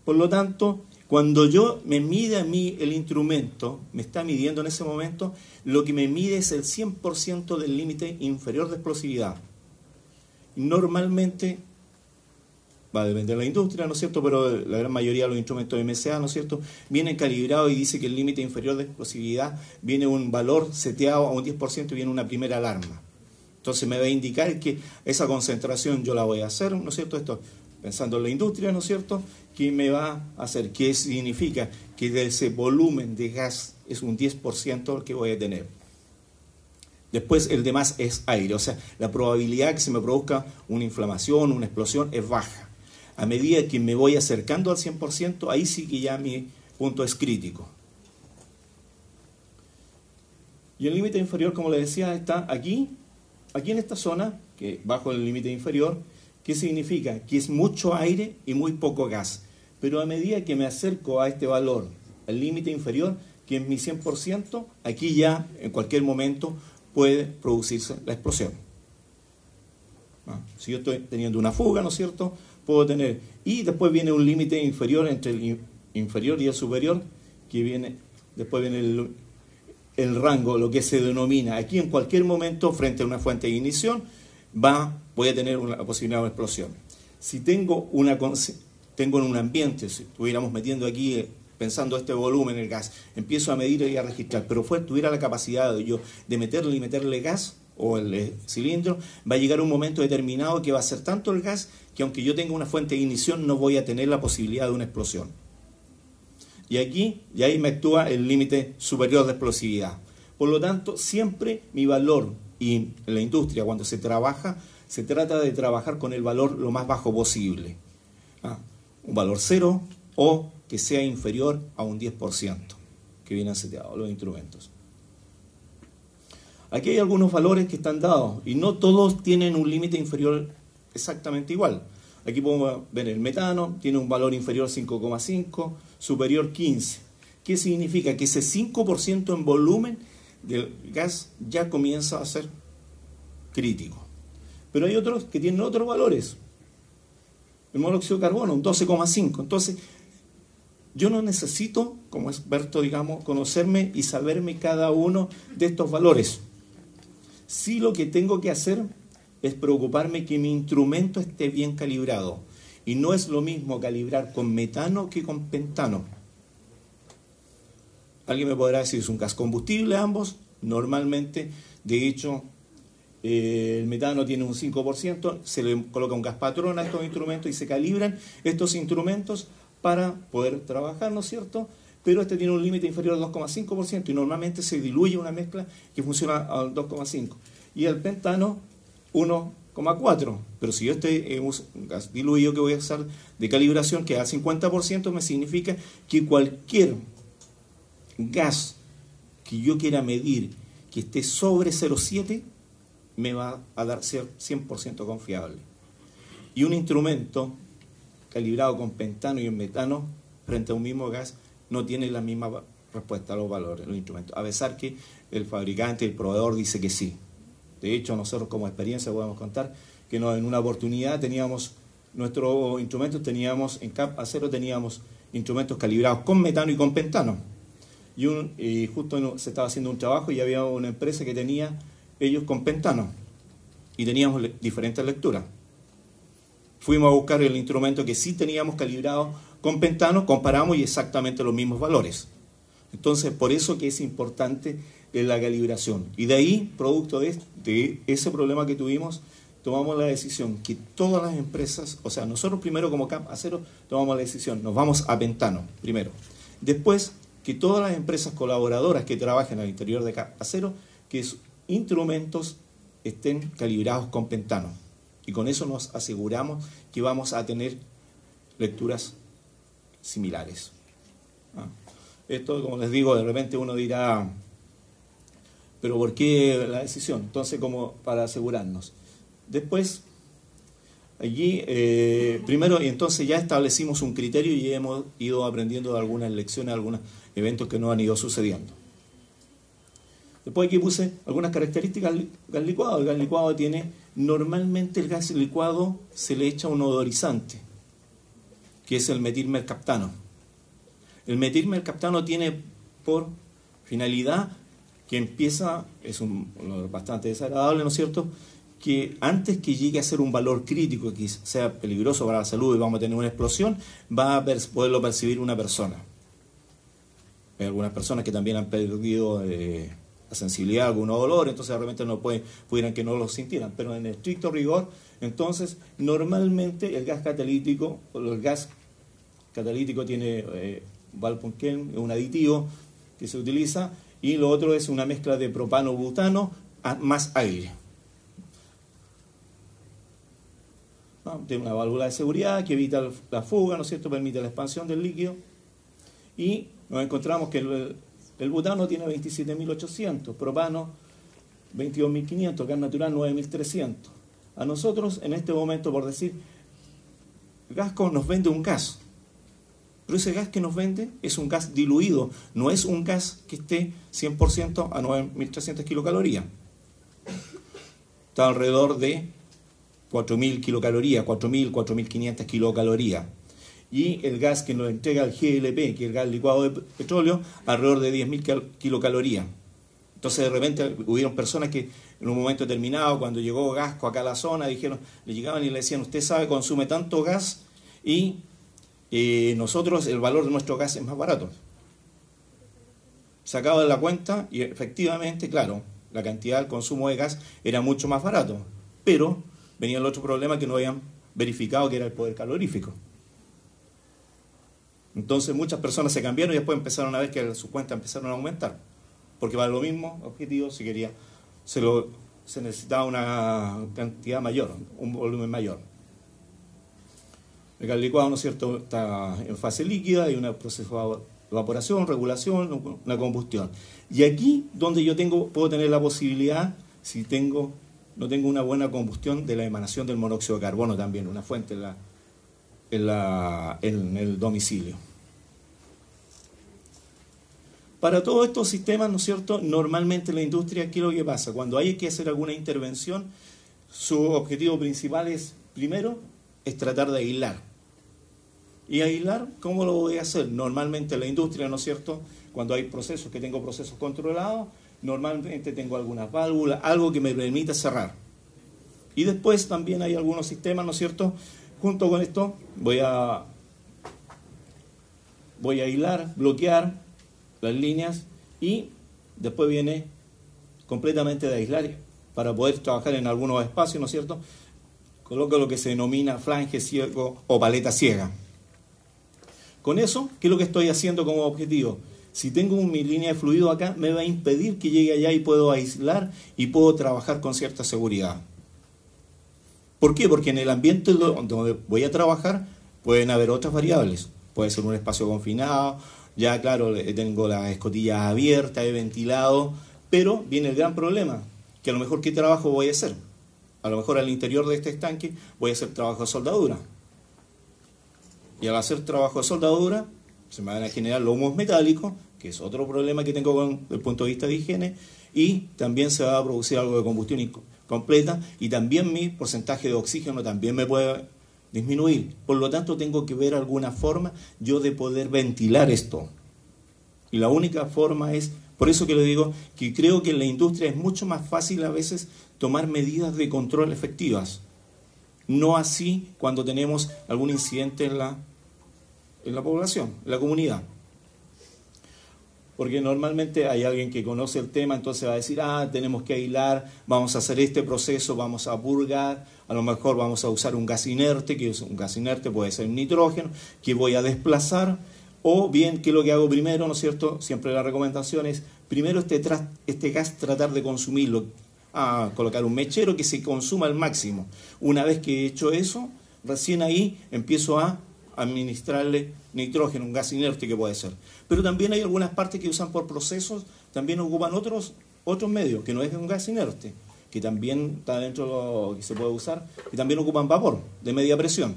Por lo tanto, cuando yo me mide a mí el instrumento, me está midiendo en ese momento, lo que me mide es el 100% del límite inferior de explosividad. Normalmente, va a depender de la industria, ¿no es cierto?, pero la gran mayoría de los instrumentos de MSA, ¿no es cierto?, vienen calibrados y dice que el límite inferior de explosividad viene un valor seteado a un 10% y viene una primera alarma. Entonces me va a indicar que esa concentración yo la voy a hacer, ¿no es cierto?, esto pensando en la industria, ¿no es cierto?, que me va a hacer, ¿qué significa? Que de ese volumen de gas es un 10% el que voy a tener. Después el demás es aire, o sea, la probabilidad que se me produzca una inflamación, una explosión es baja. A medida que me voy acercando al 100%, ahí sí que ya mi punto es crítico. Y el límite inferior, como les decía, está aquí en esta zona, que bajo el límite inferior. ¿Qué significa? Que es mucho aire y muy poco gas. Pero a medida que me acerco a este valor, al límite inferior, que es mi 100%, aquí ya en cualquier momento puede producirse la explosión. Si yo estoy teniendo una fuga, ¿no es cierto?, puedo tener. Y después viene un límite inferior entre el inferior y el superior, que viene, después viene el rango, lo que se denomina aquí en cualquier momento frente a una fuente de ignición, voy a tener una posibilidad de una explosión. Si tengo en un ambiente, si estuviéramos metiendo aquí, pensando este volumen, el gas, empiezo a medir y a registrar, pero tuviera la capacidad de meterle gas o el cilindro, va a llegar un momento determinado que va a ser tanto el gas que aunque yo tenga una fuente de ignición no voy a tener la posibilidad de una explosión. Y ahí me actúa el límite superior de explosividad. Por lo tanto, siempre mi valor, y en la industria cuando se trata de trabajar con el valor lo más bajo posible. Un valor 0 o que sea inferior a un 10% que vienen seteados los instrumentos. Aquí hay algunos valores que están dados y no todos tienen un límite inferior exactamente igual. Aquí podemos ver el metano, tiene un valor inferior 5,5, superior 15. ¿Qué significa? Que ese 5% en volumen del gas ya comienza a ser crítico. Pero hay otros que tienen otros valores. El monóxido de carbono, un 12,5. Entonces, yo no necesito, como experto, digamos, conocerme y saberme cada uno de estos valores. Sí, lo que tengo que hacer es preocuparme que mi instrumento esté bien calibrado. Y no es lo mismo calibrar con metano que con pentano. Alguien me podrá decir, ¿es un gas combustible ambos? Normalmente, de hecho, el metano tiene un 5%, se le coloca un gas patrón a estos instrumentos y se calibran estos instrumentos para poder trabajar, ¿no es cierto? Pero este tiene un límite inferior al 2,5% y normalmente se diluye una mezcla que funciona al 2,5%. Y el pentano, 1,4%. Pero si yo un gas diluido que voy a usar de calibración que al 50%, me significa que cualquier gas que yo quiera medir que esté sobre 0,7 me va a dar 100% confiable. Y un instrumento calibrado con pentano y en metano frente a un mismo gas no tiene la misma respuesta a los valores del instrumento, a pesar que el fabricante, el proveedor dice que sí. De hecho, nosotros como experiencia podemos contar que en una oportunidad teníamos nuestros instrumentos, en CAP Acero teníamos instrumentos calibrados con metano y con pentano. Y justo se estaba haciendo un trabajo y había una empresa que tenía ellos con pentano y teníamos diferentes lecturas. Fuimos a buscar el instrumento que sí teníamos calibrado con pentano, comparamos y exactamente los mismos valores. Entonces, por eso que es importante la calibración. Y de ahí, producto de ese problema que tuvimos, tomamos la decisión que todas las empresas, o sea, nosotros primero como CAP Acero tomamos la decisión, nos vamos a pentano primero. Después, que todas las empresas colaboradoras que trabajen al interior de CAP Acero, que sus instrumentos estén calibrados con pentano. Y con eso nos aseguramos que vamos a tener lecturas similares. Esto, como les digo, de repente uno dirá, ¿pero por qué la decisión? Entonces, como para asegurarnos. Después, allí, primero, y entonces ya establecimos un criterio y hemos ido aprendiendo de algunas lecciones, algunos eventos que nos han ido sucediendo. Después aquí puse algunas características del gas licuado. El gas licuado tiene, normalmente el gas licuado se le echa un odorizante, que es el metilmercaptano. El metilmercaptano tiene por finalidad que empieza, es un olor bastante desagradable, ¿no es cierto?, que antes que llegue a ser un valor crítico, que sea peligroso para la salud y vamos a tener una explosión, va a poderlo percibir una persona. Hay algunas personas que también han perdido la sensibilidad a algunos olores, entonces de repente no pudieran que no lo sintieran, pero en estricto rigor, entonces normalmente el gas catalítico tiene Valpunken, un aditivo que se utiliza, y lo otro es una mezcla de propano-butano más aire. Tiene una válvula de seguridad que evita la fuga, ¿no es cierto?, permite la expansión del líquido, y nos encontramos que el butano tiene 27.800, propano 22.500, gas natural 9.300. A nosotros, en este momento, por decir, Gasco nos vende un gas, pero ese gas que nos vende es un gas diluido, no es un gas que esté 100% a 9.300 kilocalorías. Está alrededor de 4.000 kilocalorías, 4.000, 4.500 kilocalorías. Y el gas que nos entrega el GLP, que es el gas licuado de petróleo, alrededor de 10.000 kilocalorías. Entonces de repente hubieron personas que en un momento determinado, cuando llegó Gasco acá a la zona, le llegaban y le decían, usted sabe, consume tanto gas y nosotros el valor de nuestro gas es más barato. Sacaban la cuenta y efectivamente, claro, la cantidad del consumo de gas era mucho más barato, pero venía el otro problema que no habían verificado, que era el poder calorífico. Entonces muchas personas se cambiaron y después empezaron a ver que sus cuentas empezaron a aumentar, porque para lo mismo objetivo se necesitaba una cantidad mayor, un volumen mayor. El gas licuado, ¿no es cierto?, está en fase líquida, hay un proceso de evaporación, regulación, una combustión. Y aquí donde yo puedo tener la posibilidad, si no tengo una buena combustión, de la emanación del monóxido de carbono también, una fuente en el domicilio. Para todos estos sistemas, ¿no es cierto?, normalmente en la industria, ¿qué es lo que pasa? Cuando hay que hacer alguna intervención, su objetivo principal primero, es tratar de aislar. ¿Y aislar cómo lo voy a hacer? Normalmente en la industria, ¿no es cierto?, cuando hay procesos, que tengo procesos controlados, normalmente tengo algunas válvulas, algo que me permita cerrar. Y después también hay algunos sistemas, ¿no es cierto?, junto con esto voy a aislar, bloquear las líneas y después viene completamente de aislar para poder trabajar en algunos espacios, ¿no es cierto?, coloco lo que se denomina flange ciego o paleta ciega. Con eso, ¿qué es lo que estoy haciendo como objetivo? Si tengo mi línea de fluido acá, me va a impedir que llegue allá y puedo aislar y puedo trabajar con cierta seguridad. ¿Por qué? Porque en el ambiente donde voy a trabajar pueden haber otras variables. Puede ser un espacio confinado, ya claro, tengo las escotillas abiertas, he ventilado, pero viene el gran problema, que a lo mejor ¿qué trabajo voy a hacer? A lo mejor al interior de este estanque voy a hacer trabajo de soldadura. Y al hacer trabajo de soldadura, se me van a generar los humos metálicos, que es otro problema que tengo desde el punto de vista de higiene, y también se va a producir algo de combustión completa, y también mi porcentaje de oxígeno también me puede disminuir. Por lo tanto, tengo que ver alguna forma yo de poder ventilar esto. Y la única forma es, por eso que le digo, que creo que en la industria es mucho más fácil a veces tomar medidas de control efectivas. No así cuando tenemos algún incidente en la población, en la comunidad. Porque normalmente hay alguien que conoce el tema, entonces va a decir, tenemos que aislar, vamos a hacer este proceso, vamos a purgar, a lo mejor vamos a usar un gas inerte, que es un gas inerte, puede ser nitrógeno, que voy a desplazar, o bien, ¿qué es lo que hago primero, no es cierto? Siempre la recomendación es, primero este gas tratar de consumirlo, colocar un mechero que se consuma al máximo. Una vez que he hecho eso, recién ahí empiezo a administrarle nitrógeno, un gas inerte que puede ser. Pero también hay algunas partes que usan por procesos, también ocupan otros medios, que no es un gas inerte, que también está dentro de lo que se puede usar, que también ocupan vapor de media presión.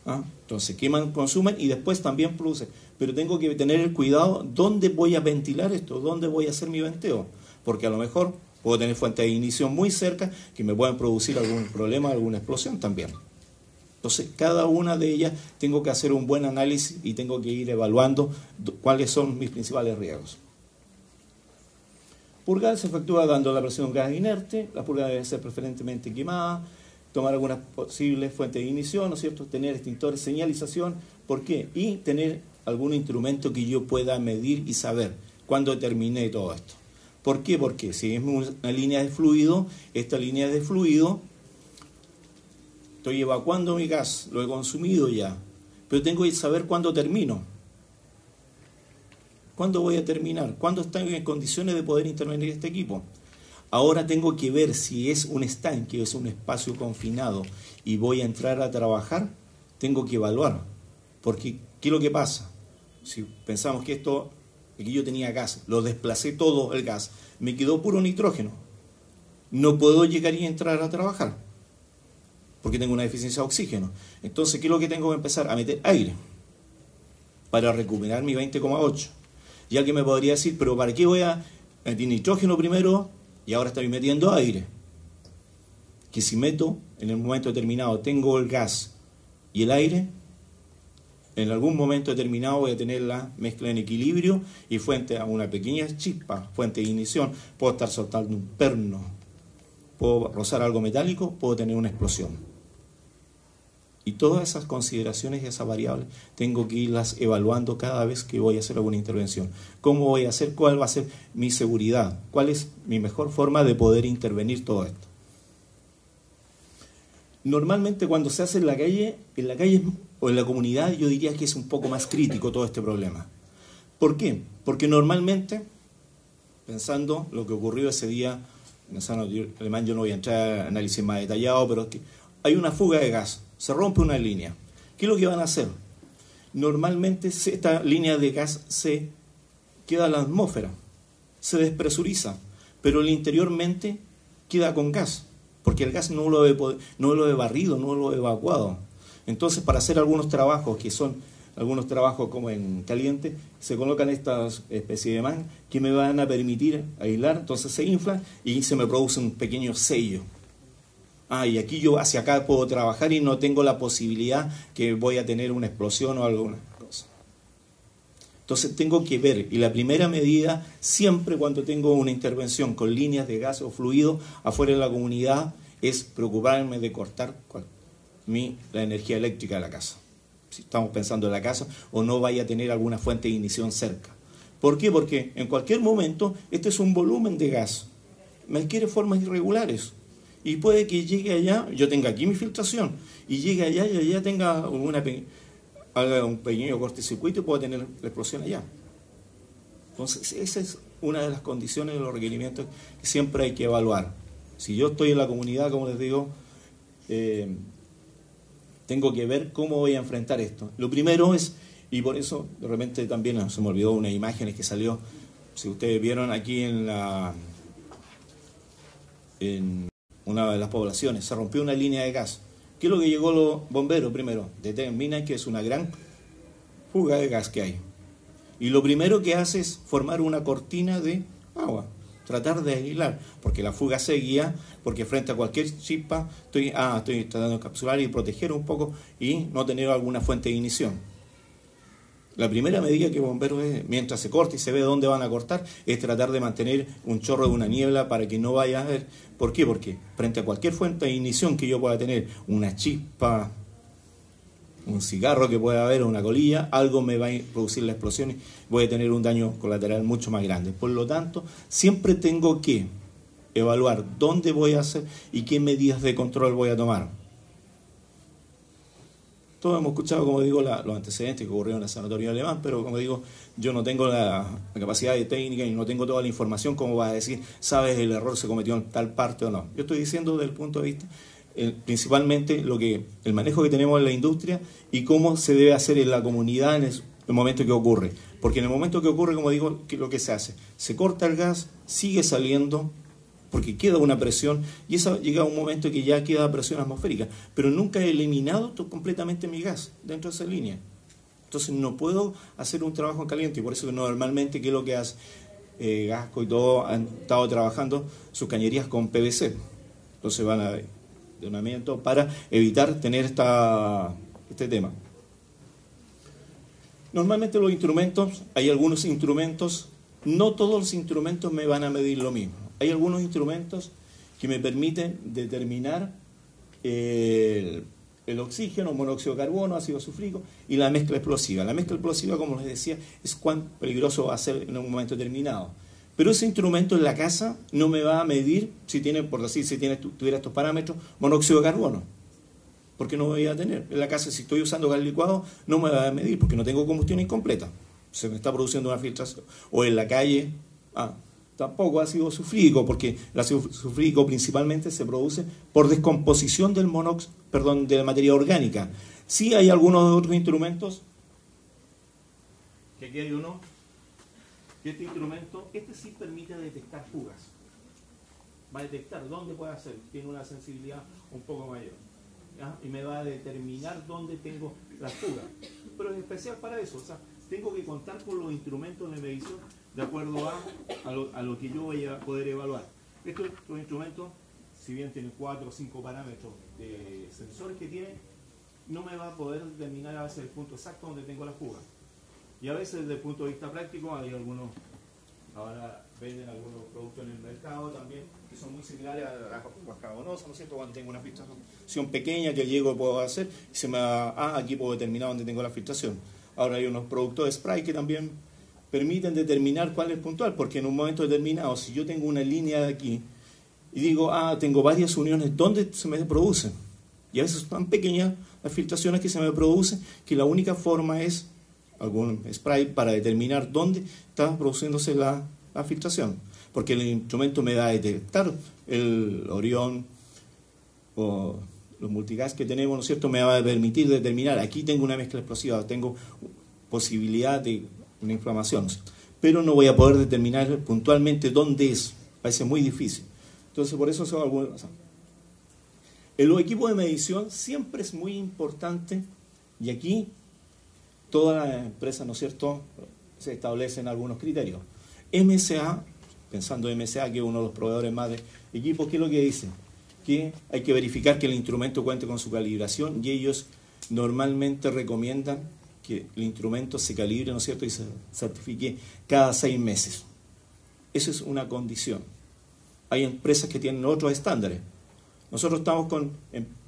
Entonces queman, consumen y después también producen. Pero tengo que tener el cuidado dónde voy a ventilar esto, dónde voy a hacer mi venteo, porque a lo mejor puedo tener fuentes de ignición muy cerca que me pueden producir algún problema, alguna explosión también. Entonces, cada una de ellas tengo que hacer un buen análisis y tengo que ir evaluando cuáles son mis principales riesgos. Purgar se efectúa dando la presión gas inerte, la purga debe ser preferentemente quemada, tomar algunas posibles fuentes de ignición, ¿no es cierto?, tener extintores, señalización, ¿por qué? Y tener algún instrumento que yo pueda medir y saber cuándo terminé todo esto. ¿Por qué? Porque si es una línea de fluido, esta línea de fluido, estoy evacuando mi gas, lo he consumido ya, pero tengo que saber cuándo termino. ¿Cuándo voy a terminar? ¿Cuándo estoy en condiciones de poder intervenir este equipo? Ahora tengo que ver si es un estanque o es un espacio confinado y voy a entrar a trabajar, tengo que evaluar. Porque, ¿qué es lo que pasa? Si pensamos que aquí yo tenía gas, lo desplacé todo el gas, me quedó puro nitrógeno. No puedo llegar y entrar a trabajar, porque tengo una deficiencia de oxígeno. Entonces, ¿qué es lo que tengo que empezar? A meter aire, para recuperar mi 20,8. Y alguien me podría decir, pero ¿para qué voy a meter nitrógeno primero y ahora estoy metiendo aire? Que si meto, en el momento determinado, tengo el gas y el aire, en algún momento determinado voy a tener la mezcla en equilibrio y frente a una pequeña chispa, fuente de ignición, puedo estar soltando un perno, puedo rozar algo metálico, puedo tener una explosión. Y todas esas consideraciones y esas variables tengo que irlas evaluando cada vez que voy a hacer alguna intervención. ¿Cómo voy a hacer? ¿Cuál va a ser mi seguridad? ¿Cuál es mi mejor forma de poder intervenir todo esto? Normalmente cuando se hace en la calle o en la comunidad, yo diría que es un poco más crítico todo este problema. ¿Por qué? Porque normalmente, pensando lo que ocurrió ese día, en San Alemán, yo no voy a entrar a análisis más detallado, pero es que hay una fuga de gas, se rompe una línea. ¿Qué es lo que van a hacer? Normalmente esta línea de gas se queda en la atmósfera, se despresuriza, pero interiormente queda con gas, porque el gas no lo he barrido, no lo he evacuado. Entonces, para hacer algunos trabajos, que son algunos trabajos como en caliente, se colocan estas especies de man que me van a permitir aislar, entonces se infla y se me produce un pequeño sello. Y aquí yo hacia acá puedo trabajar y no tengo la posibilidad que voy a tener una explosión o alguna cosa. Entonces tengo que ver, y la primera medida, siempre cuando tengo una intervención con líneas de gas o fluido afuera de la comunidad, es preocuparme de cortar la energía eléctrica de la casa. Si estamos pensando en la casa, o no vaya a tener alguna fuente de ignición cerca. ¿Por qué? Porque en cualquier momento este es un volumen de gas, me adquiere formas irregulares. Y puede que llegue allá, yo tenga aquí mi filtración, y llegue allá y allá tenga haga un pequeño cortocircuito y pueda tener la explosión allá. Entonces, esa es una de las condiciones de los requerimientos que siempre hay que evaluar. Si yo estoy en la comunidad, como les digo, tengo que ver cómo voy a enfrentar esto. Lo primero es, y por eso de repente también se me olvidó unas imágenes que salió, si ustedes vieron aquí en una de las poblaciones, se rompió una línea de gas. ¿Qué es lo que llegó los bomberos primero? Determinan que es una gran fuga de gas que hay. Y lo primero que hace es formar una cortina de agua, tratar de aislar, porque la fuga seguía, porque frente a cualquier chispa estoy tratando de encapsular y proteger un poco y no tener alguna fuente de ignición. La primera medida que bomberos mientras se corta y se ve dónde van a cortar, es tratar de mantener un chorro de una niebla para que no vaya a haber. ¿Por qué? Porque frente a cualquier fuente de ignición que yo pueda tener, una chispa, un cigarro que pueda haber, una colilla, algo me va a producir la explosión y voy a tener un daño colateral mucho más grande. Por lo tanto, siempre tengo que evaluar dónde voy a hacer y qué medidas de control voy a tomar. Todos hemos escuchado, como digo, los antecedentes que ocurrieron en el sanatorio alemán, pero como digo, yo no tengo la capacidad de técnica y no tengo toda la información como va a decir, sabes, el error se cometió en tal parte o no. Yo estoy diciendo desde el punto de vista, principalmente el manejo que tenemos en la industria y cómo se debe hacer en la comunidad en el momento que ocurre. Porque en el momento que ocurre, como digo, ¿qué es lo que se hace? Se corta el gas, sigue saliendo, porque queda una presión, y eso llega a un momento que ya queda presión atmosférica, pero nunca he eliminado completamente mi gas dentro de esa línea. Entonces no puedo hacer un trabajo en caliente, y por eso que normalmente, ¿qué es lo que hace? Gasco y todo han estado trabajando sus cañerías con PVC. Entonces van a donamiento para evitar tener este tema. Normalmente los instrumentos, hay algunos instrumentos, no todos los instrumentos me van a medir lo mismo. Hay algunos instrumentos que me permiten determinar el oxígeno, monóxido de carbono, ácido sulfúrico y la mezcla explosiva. La mezcla explosiva, como les decía, es cuán peligroso va a ser en un momento determinado. Pero ese instrumento en la casa no me va a medir si tiene, por decir, si tuviera estos parámetros, monóxido de carbono. Porque no voy a tener. En la casa, si estoy usando gas licuado, no me va a medir porque no tengo combustión incompleta. Se me está produciendo una filtración. O en la calle, tampoco ácido sulfúrico, porque el ácido sulfúrico principalmente se produce por descomposición de la materia orgánica. Sí hay algunos otros instrumentos, que aquí hay uno, que este instrumento, sí permite detectar fugas. Va a detectar dónde puede hacer, tiene una sensibilidad un poco mayor. ¿Ya? Y me va a determinar dónde tengo las fugas. Pero es especial para eso, o sea, tengo que contar con los instrumentos de medición de acuerdo a lo que yo voy a poder evaluar. Estos instrumentos, si bien tienen 4 o 5 parámetros de sensores que tienen, no me va a poder determinar a veces el punto exacto donde tengo la fuga. Y a veces desde el punto de vista práctico hay algunos, ahora venden algunos productos en el mercado también que son muy similares a la fuga carbonosa, ¿no es cierto? Cuando tengo una filtración pequeña que llego y puedo hacer, y se me va, aquí puedo determinar dónde tengo la filtración. Ahora hay unos productos de spray que también permiten determinar cuál es puntual, porque en un momento determinado, si yo tengo una línea de aquí y digo, tengo varias uniones, ¿dónde se me producen? Y a veces son tan pequeñas las filtraciones que se me producen que la única forma es algún spray para determinar dónde está produciéndose la filtración. Porque el instrumento me da a detectar el Orión o los multigas que tenemos, ¿no es cierto? Me va a permitir determinar, aquí tengo una mezcla explosiva, tengo posibilidad de una inflamación, ¿no es cierto? Pero no voy a poder determinar puntualmente dónde es, parece muy difícil. Entonces, por eso son algunos. En los equipos de medición siempre es muy importante, y aquí todas las empresas, ¿no es cierto?, se establecen algunos criterios. MSA, pensando en MSA, que es uno de los proveedores más de equipos, ¿qué es lo que dice? Que hay que verificar que el instrumento cuente con su calibración, y ellos normalmente recomiendan que el instrumento se calibre, ¿no es cierto?, y se certifique cada 6 meses. Esa es una condición. Hay empresas que tienen otros estándares. Nosotros estamos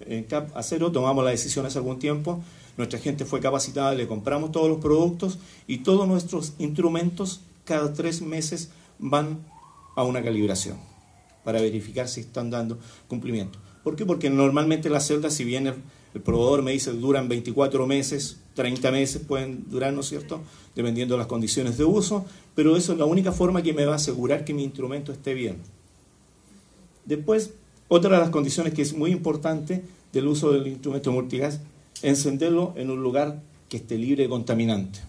en CAP Acero, tomamos la decisión hace algún tiempo, nuestra gente fue capacitada, le compramos todos los productos y todos nuestros instrumentos cada 3 meses van a una calibración para verificar si están dando cumplimiento. ¿Por qué? Porque normalmente las celdas, si bien el proveedor me dice duran 24 meses, 30 meses pueden durar, ¿no es cierto?, dependiendo de las condiciones de uso, pero eso es la única forma que me va a asegurar que mi instrumento esté bien. Después, otra de las condiciones que es muy importante del uso del instrumento multigas, encenderlo en un lugar que esté libre de contaminante.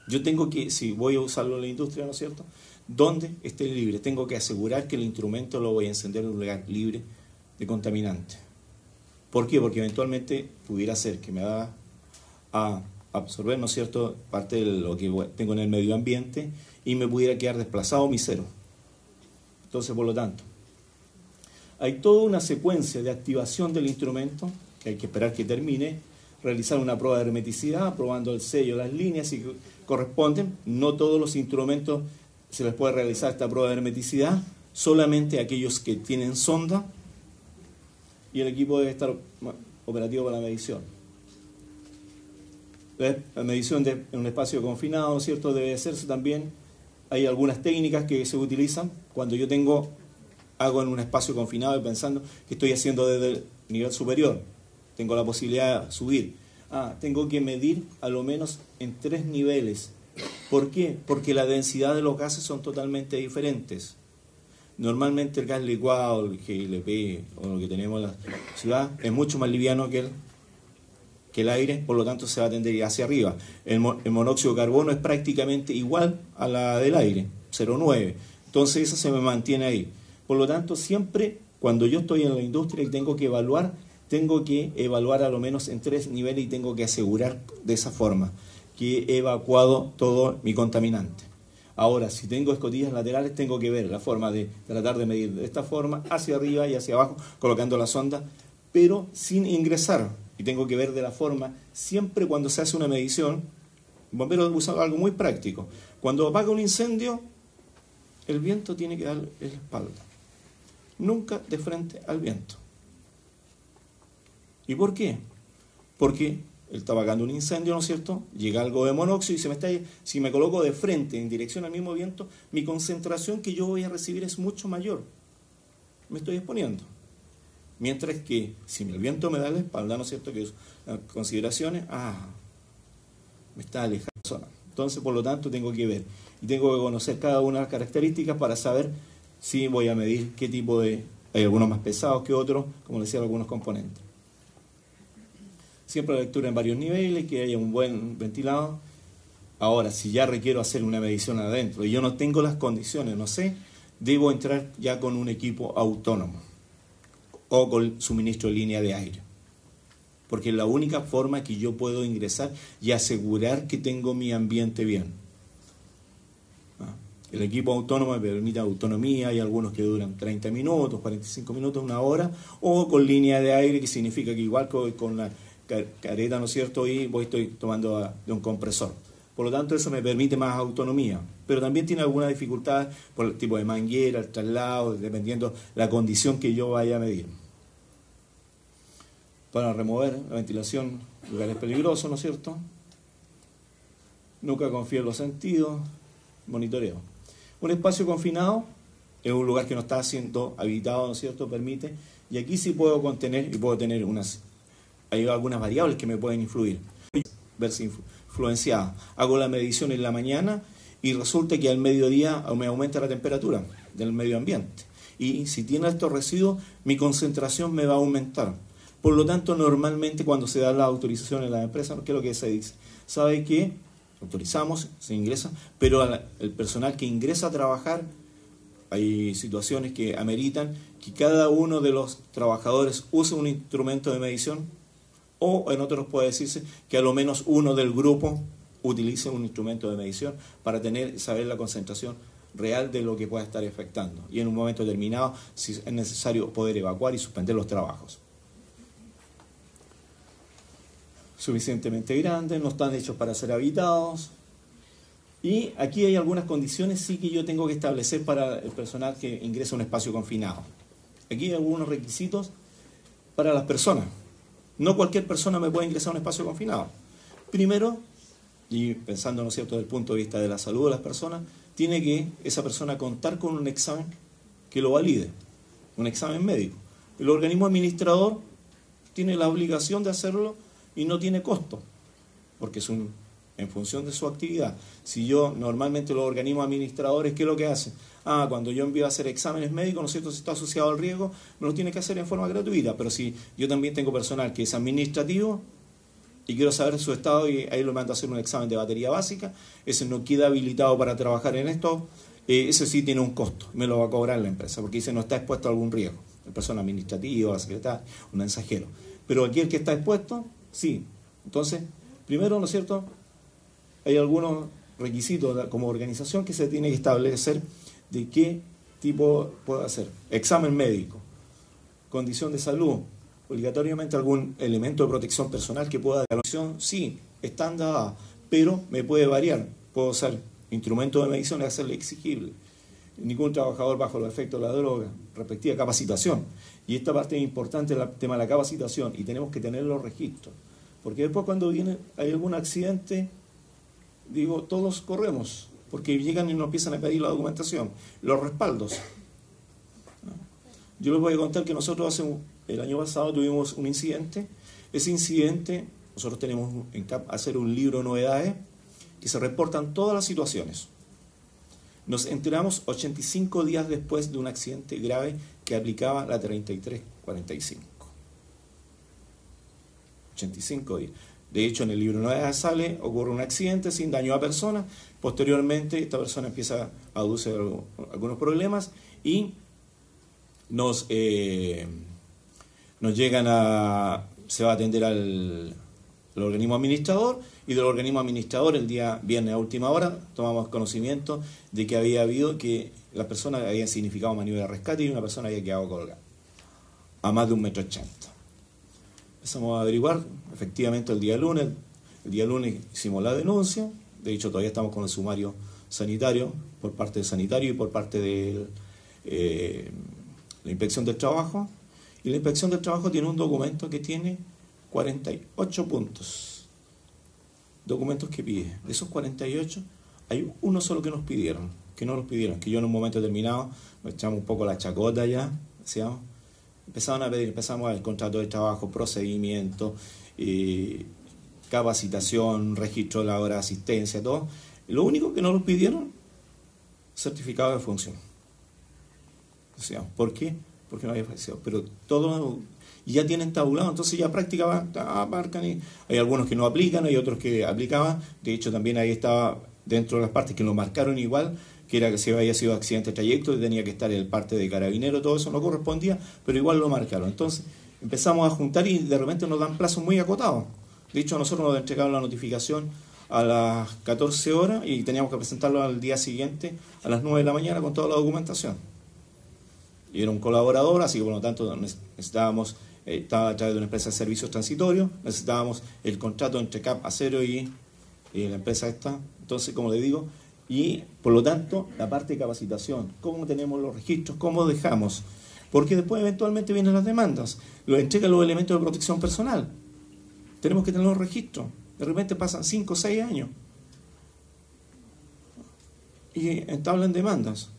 Yo tengo que, si voy a usarlo en la industria, ¿no es cierto?, donde esté libre, tengo que asegurar que el instrumento lo voy a encender en un lugar libre de contaminante. ¿Por qué? Porque eventualmente pudiera ser que me va a absorber, ¿no es cierto?, parte de lo que tengo en el medio ambiente y me pudiera quedar desplazado mi cero. Entonces, por lo tanto, hay toda una secuencia de activación del instrumento que hay que esperar que termine, realizar una prueba de hermeticidad, probando el sello, las líneas si corresponden. No todos los instrumentos se les puede realizar esta prueba de hermeticidad, solamente aquellos que tienen sonda, y el equipo debe estar operativo para la medición. La medición en un espacio confinado, ¿cierto?, debe hacerse también. Hay algunas técnicas que se utilizan cuando yo hago en un espacio confinado y pensando que estoy haciendo desde el nivel superior. Tengo la posibilidad de subir. Tengo que medir a lo menos en 3 niveles. ¿Por qué? Porque la densidad de los gases son totalmente diferentes. Normalmente el gas licuado, el GLP o lo que tenemos en la ciudad es mucho más liviano que el aire, por lo tanto se va a tender hacia arriba. El monóxido de carbono es prácticamente igual a la del aire, 0,9. Entonces eso se me mantiene ahí. Por lo tanto, siempre cuando yo estoy en la industria y tengo que evaluar a lo menos en 3 niveles y tengo que asegurar de esa forma que he evacuado todo mi contaminante. Ahora, si tengo escotillas laterales, tengo que ver la forma de tratar de medir de esta forma, hacia arriba y hacia abajo, colocando la sonda, pero sin ingresar. Y tengo que ver de la forma, siempre cuando se hace una medición, el bombero usa algo muy práctico. Cuando apaga un incendio, el viento tiene que darle la espalda. Nunca de frente al viento. ¿Y por qué? Porque él está apagando un incendio, ¿no es cierto? Llega algo de monóxido y si me coloco de frente en dirección al mismo viento, mi concentración que yo voy a recibir es mucho mayor. Me estoy exponiendo. Mientras que si el viento me da la espalda, ¿no es cierto?, que las consideraciones, me está alejando de la zona. Entonces, por lo tanto, tengo que ver y tengo que conocer cada una de las características para saber si voy a medir qué tipo de... Hay algunos más pesados que otros, como les decía, algunos componentes. Siempre la lectura en varios niveles, que haya un buen ventilado. Ahora, si ya requiero hacer una medición adentro y yo no tengo las condiciones, no sé, debo entrar ya con un equipo autónomo o con suministro de línea de aire. Porque es la única forma que yo puedo ingresar y asegurar que tengo mi ambiente bien. El equipo autónomo me permite autonomía, hay algunos que duran 30 minutos, 45 minutos, 1 hora, o con línea de aire, que significa que igual que con la careta, ¿no es cierto? Y estoy tomando de un compresor. Por lo tanto, eso me permite más autonomía. Pero también tiene alguna dificultad por el tipo de manguera, el traslado, dependiendo la condición que yo vaya a medir. Para remover la ventilación, lugares peligrosos, ¿no es cierto? Nunca confío en los sentidos. Monitoreo. Un espacio confinado es un lugar que no está siendo habitado, ¿no es cierto? Permite. Y aquí sí puedo contener y puedo tener hay algunas variables que me pueden influir. Verse influenciada. Hago la medición en la mañana y resulta que al mediodía me aumenta la temperatura del medio ambiente. Y si tiene estos residuos, mi concentración me va a aumentar. Por lo tanto, normalmente cuando se da la autorización en la empresa, ¿qué es lo que se dice? Sabe que autorizamos, se ingresa, pero el personal que ingresa a trabajar, hay situaciones que ameritan que cada uno de los trabajadores use un instrumento de medición, o en otros puede decirse que a lo menos uno del grupo utilice un instrumento de medición para saber la concentración real de lo que pueda estar afectando. Y en un momento determinado, si es necesario, poder evacuar y suspender los trabajos. Suficientemente grandes, no están hechos para ser habitados. Y aquí hay algunas condiciones sí que yo tengo que establecer para el personal que ingresa a un espacio confinado. Aquí hay algunos requisitos para las personas. No cualquier persona me puede ingresar a un espacio confinado. Primero, y pensando, ¿no es cierto?, desde el punto de vista de la salud de las personas, tiene que esa persona contar con un examen que lo valide, un examen médico. El organismo administrador tiene la obligación de hacerlo y no tiene costo, porque es en función de su actividad. Si yo, normalmente los organismos administradores, ¿qué es lo que hacen? Cuando yo envío a hacer exámenes médicos, ¿no es cierto?, si está asociado al riesgo, me lo tiene que hacer en forma gratuita. Pero si yo también tengo personal que es administrativo y quiero saber su estado y ahí lo mando a hacer un examen de batería básica, ese no queda habilitado para trabajar en esto, ese sí tiene un costo, me lo va a cobrar la empresa, porque ese no está expuesto a algún riesgo. La persona administrativa, la secretaria, un mensajero. Pero aquí el que está expuesto, sí. Entonces, primero, ¿no es cierto?, hay algunos requisitos como organización que se tiene que establecer de qué tipo puede hacer. Examen médico, condición de salud, obligatoriamente algún elemento de protección personal que pueda dar. La condición, sí, están dadas, pero me puede variar. Puedo usar instrumentos de medición y hacerle exigible. Ningún trabajador bajo los efectos de la droga, respectiva capacitación. Y esta parte es importante, el tema de la capacitación, y tenemos que tener los registros. Porque después cuando hay algún accidente, digo, todos corremos, porque llegan y nos empiezan a pedir la documentación, los respaldos. Yo les voy a contar que nosotros el año pasado tuvimos un incidente. Ese incidente, nosotros tenemos en CAP hacer un libro de novedades que se reportan todas las situaciones. Nos enteramos 85 días después de un accidente grave que aplicaba la 3345. 85 días. De hecho, en el libro de novedades sale, ocurre un accidente sin daño a persona. Posteriormente, esta persona empieza a aducir algunos problemas y nos llegan se va a atender al organismo administrador, y del organismo administrador el día viernes a última hora tomamos conocimiento de que había habido que la persona había significado maniobra de rescate y una persona había quedado colgada a más de 1,80 m. Empezamos a averiguar, efectivamente el día lunes hicimos la denuncia. De hecho todavía estamos con el sumario sanitario por parte del sanitario y por parte de la inspección del trabajo. Y la inspección del trabajo tiene un documento que tiene 48 puntos, documentos que pide. De esos 48 hay uno solo que nos pidieron, que no nos pidieron, que yo en un momento determinado me echamos un poco la chacota ya, decíamos, empezamos a ver contrato de trabajo, procedimiento, capacitación, registro de la hora de asistencia, todo. Lo único que no nos pidieron, certificado de función. Decíamos, ¿por qué? Porque no había fallecido. Pero todo ya tienen tabulado, entonces ya prácticamente abarcan, y hay algunos que no aplican, hay otros que aplicaban. De hecho, también ahí estaba dentro de las partes que lo marcaron igual, que era que si había sido accidente de trayecto, tenía que estar el parte de carabinero, todo eso no correspondía, pero igual lo marcaron. Entonces empezamos a juntar y de repente nos dan plazos muy acotados. De hecho, a nosotros nos entregaron la notificación a las 14 horas y teníamos que presentarlo al día siguiente a las 9 de la mañana con toda la documentación. Y era un colaborador, así que por lo tanto necesitábamos estaba a través de una empresa de servicios transitorios, necesitábamos el contrato entre CAP Acero y la empresa esta, entonces, como le digo, y por lo tanto, la parte de capacitación, cómo tenemos los registros, cómo dejamos, porque después eventualmente vienen las demandas, lo entregan los elementos de protección personal, tenemos que tener los registros, de repente pasan 5 o 6 años y entablan demandas,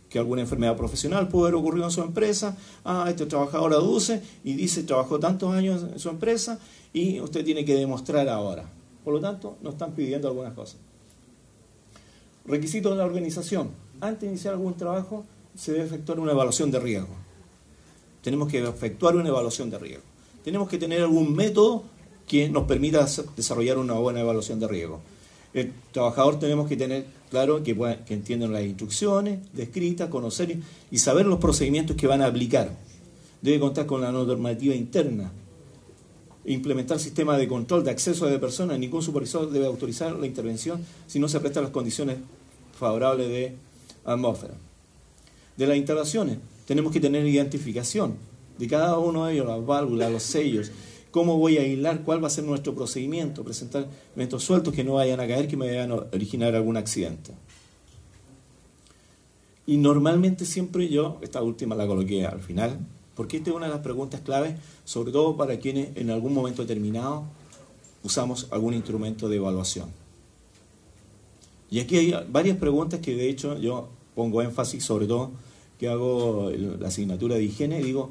que alguna enfermedad profesional puede haber ocurrido en su empresa, este trabajador aduce y dice trabajó tantos años en su empresa y usted tiene que demostrar ahora. Por lo tanto, nos están pidiendo algunas cosas. Requisitos de la organización. Antes de iniciar algún trabajo, se debe efectuar una evaluación de riesgo. Tenemos que efectuar una evaluación de riesgo. Tenemos que tener algún método que nos permita desarrollar una buena evaluación de riesgo. El trabajador tenemos que tener claro que entiendan las instrucciones descritas, conocer y saber los procedimientos que van a aplicar. Debe contar con la normativa interna. Implementar sistemas de control de acceso de personas. Ningún supervisor debe autorizar la intervención si no se prestan las condiciones favorables de atmósfera. De las instalaciones, tenemos que tener identificación de cada uno de ellos, las válvulas, los sellos, cómo voy a aislar, cuál va a ser nuestro procedimiento, presentar elementos sueltos que no vayan a caer, que me vayan a originar algún accidente. Y normalmente siempre yo, esta última la coloqué al final, porque esta es una de las preguntas claves, sobre todo para quienes en algún momento determinado usamos algún instrumento de evaluación. Y aquí hay varias preguntas que de hecho yo pongo énfasis, sobre todo que hago la asignatura de higiene, y digo,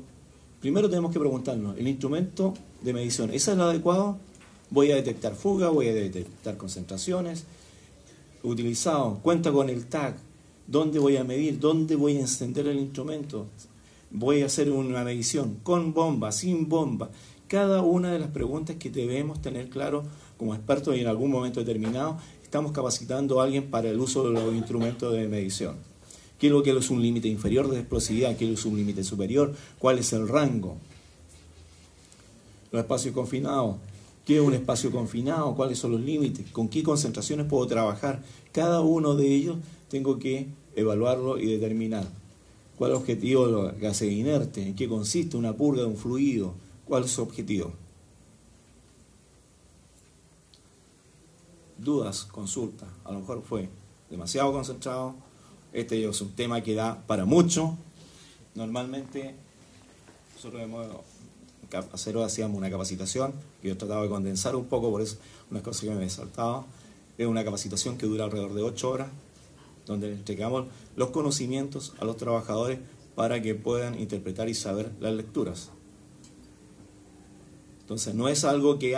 primero tenemos que preguntarnos, ¿el instrumento de medición es el adecuado? Voy a detectar fuga, voy a detectar concentraciones, utilizado, cuenta con el tag, ¿dónde voy a medir? ¿Dónde voy a encender el instrumento? Voy a hacer una medición con bomba, sin bomba. Cada una de las preguntas que debemos tener claro como expertos y en algún momento determinado estamos capacitando a alguien para el uso de los instrumentos de medición. ¿Qué es lo que es un límite inferior de explosividad? ¿Qué es un límite superior? ¿Cuál es el rango? Los espacios confinados. ¿Qué es un espacio confinado? ¿Cuáles son los límites? ¿Con qué concentraciones puedo trabajar? Cada uno de ellos tengo que evaluarlo y determinar. ¿Cuál es el objetivo de los gases inertes? ¿En qué consiste una purga de un fluido? ¿Cuál es su objetivo? Dudas, consultas. A lo mejor fue demasiado concentrado. Este es un tema que da para mucho. Normalmente, nosotros hacíamos una capacitación, que yo trataba de condensar un poco, por eso unas cosas que me he saltado. Es una capacitación que dura alrededor de 8 horas, donde le entregamos los conocimientos a los trabajadores para que puedan interpretar y saber las lecturas. Entonces no es algo que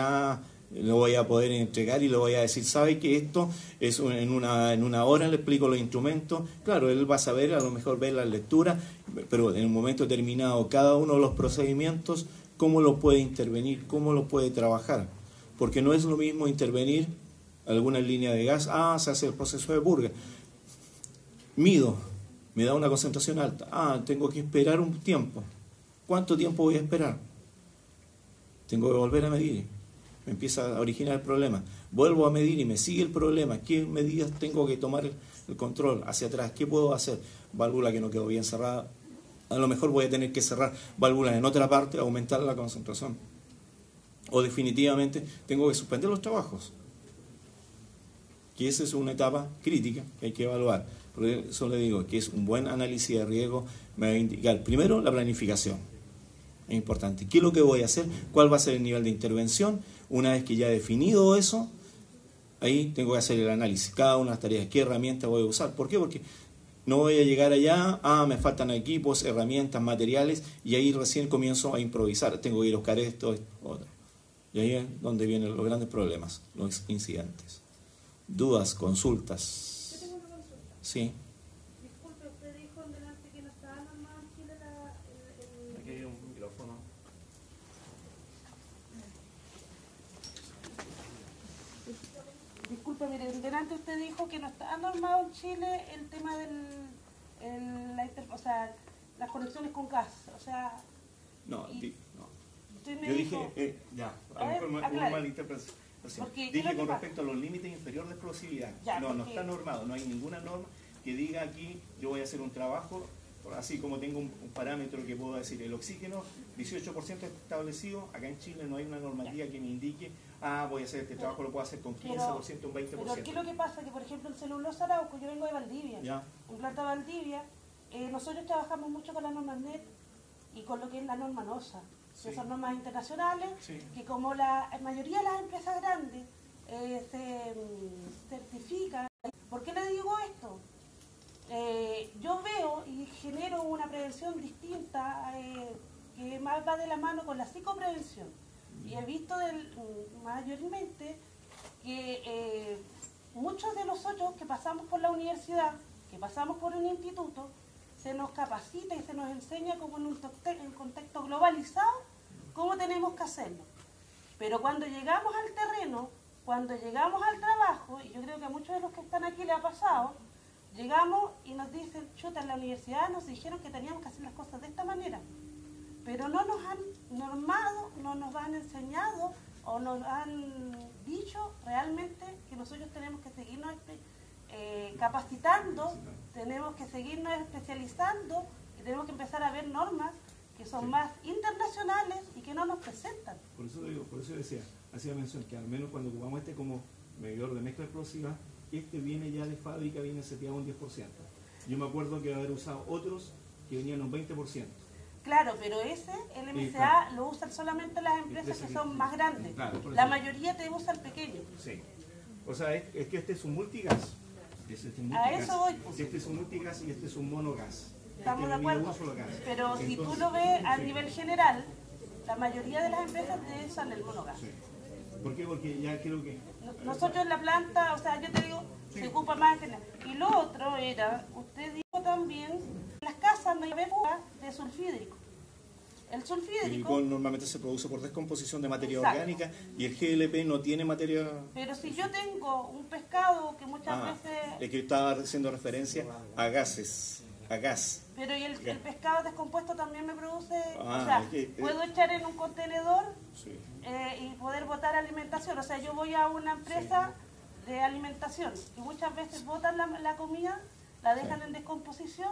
lo voy a poder entregar y le voy a decir, ¿sabe que esto es en una hora le explico los instrumentos? Claro, él va a saber, a lo mejor ver las lecturas, pero en un momento determinado cada uno de los procedimientos, cómo lo puede intervenir, cómo lo puede trabajar. Porque no es lo mismo intervenir alguna línea de gas, se hace el proceso de purga. Mido, me da una concentración alta, tengo que esperar un tiempo. ¿Cuánto tiempo voy a esperar? Tengo que volver a medir. Me empieza a originar el problema. Vuelvo a medir y me sigue el problema. ¿Qué medidas tengo que tomar el control hacia atrás? ¿Qué puedo hacer? Válvula que no quedó bien cerrada. A lo mejor voy a tener que cerrar válvulas en otra parte, aumentar la concentración. O definitivamente tengo que suspender los trabajos. Que esa es una etapa crítica que hay que evaluar. Por eso le digo que es un buen análisis de riesgo. Me va a indicar primero la planificación. Es importante. ¿Qué es lo que voy a hacer? ¿Cuál va a ser el nivel de intervención? Una vez que ya he definido eso, ahí tengo que hacer el análisis. Cada una de las tareas. ¿Qué herramientas voy a usar? ¿Por qué? Porque no voy a llegar allá, me faltan equipos, herramientas, materiales, y ahí recién comienzo a improvisar. Tengo que ir a buscar esto, otro. Y ahí es donde vienen los grandes problemas, los incidentes. Dudas, consultas. Yo tengo una consulta. Sí. Disculpe, usted dijo en delante que no estaba normado en Chile Aquí hay un micrófono. Disculpe, mire, en delante usted dijo que no estaba normado en Chile el tema las conexiones con gas. O sea... No, usted me yo dijo, dije, a lo mejor una malinterpretación. Dije con respecto a los límites inferiores de explosividad. No está normado, no hay ninguna norma que diga aquí, yo voy a hacer un trabajo así como tengo un parámetro que puedo decir, el oxígeno, 18% establecido, acá en Chile no hay una normativa que me indique, voy a hacer este trabajo, lo puedo hacer con 15%, un 20%. Pero aquí lo que pasa es que, por ejemplo, en Celulosa Arauco, yo vengo de Valdivia, ¿Ya? en Planta Valdivia, nosotros trabajamos mucho con las normas NET y con lo que es la norma NOSA, que son normas internacionales, que como la mayoría de las empresas grandes se certifican. ¿Por qué le digo esto? Yo veo y genero una prevención distinta que más va de la mano con la psicoprevención. Y he visto mayormente que muchos de nosotros que pasamos por la universidad, que pasamos por un instituto, se nos capacita y se nos enseña como en un contexto globalizado cómo tenemos que hacerlo. Pero cuando llegamos al terreno, cuando llegamos al trabajo, y yo creo que a muchos de los que están aquí les ha pasado, llegamos y nos dicen, chuta, en la universidad nos dijeron que teníamos que hacer las cosas de esta manera, pero no nos han normado, no nos han enseñado o nos han dicho realmente que nosotros tenemos que seguirnos capacitando, tenemos que seguirnos especializando y tenemos que empezar a ver normas que son más internacionales y que no nos presentan. Por eso digo, por eso decía, hacía mención que al menos cuando ocupamos este como medidor de mezcla explosiva, este viene ya de fábrica, viene seteado un 10%. Yo me acuerdo que haber usado otros que venían un 20%. Claro, pero ese, el MCA, lo usan solamente las empresas que son más grandes. Claro, la mayoría te usa el pequeño. Sí. O sea, es que este es un multigas. A eso voy. Pues. Este es un multigas y este es un monogas. Estamos de acuerdo. Pero si tú lo ves a nivel general, la mayoría de las empresas te usan el monogas. Sí. ¿Por qué? Porque ya creo que... Nosotros en la planta, o sea, yo te digo, se ocupa más en general. Y lo otro era, usted dijo también, en las casas no hay fuga de sulfídrico. El sulfídrico... El glicol normalmente se produce por descomposición de materia Exacto. orgánica y el GLP no tiene materia... Pero si yo tengo un pescado que muchas veces... Es que estaba haciendo referencia a gases, a gas. Pero y el pescado descompuesto también me produce... Ah, o sea, es que, puedo echar en un contenedor Sí. Y poder botar alimentación. O sea, yo voy a una empresa de alimentación y muchas veces botan la comida, la dejan en descomposición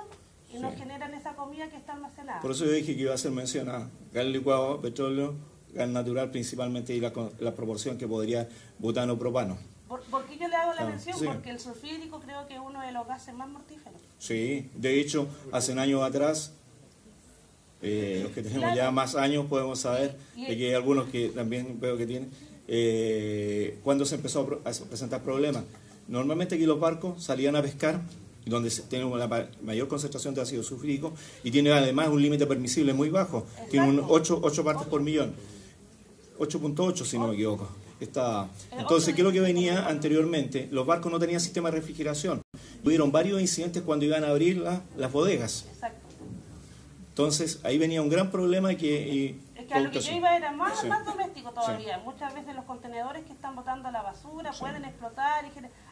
y nos generan esa comida que está almacenada. Por eso yo dije que iba a hacer mención a gas licuado, petróleo, gas natural principalmente y la proporción que podría butano propano. ¿Por qué yo le hago la mención? Sí. Porque el sulfídrico creo que es uno de los gases más mortíferos. Sí, de hecho, hace un año atrás, los que tenemos ya más años podemos saber de que hay algunos que también veo que tienen, cuando se empezó a presentar problemas. Normalmente aquí los barcos salían a pescar, donde tenemos la mayor concentración de ácido sulfúrico y tiene además un límite permisible muy bajo, tiene un 8 partes por millón, 8.8 si no me equivoco. Entonces, ¿qué es lo que venía anteriormente? Los barcos no tenían sistema de refrigeración. Hubieron varios incidentes cuando iban a abrir las bodegas. Exacto. Entonces, ahí venía un gran problema Es que a lo que yo iba era más doméstico todavía. Sí. Muchas veces los contenedores que están botando a la basura pueden explotar.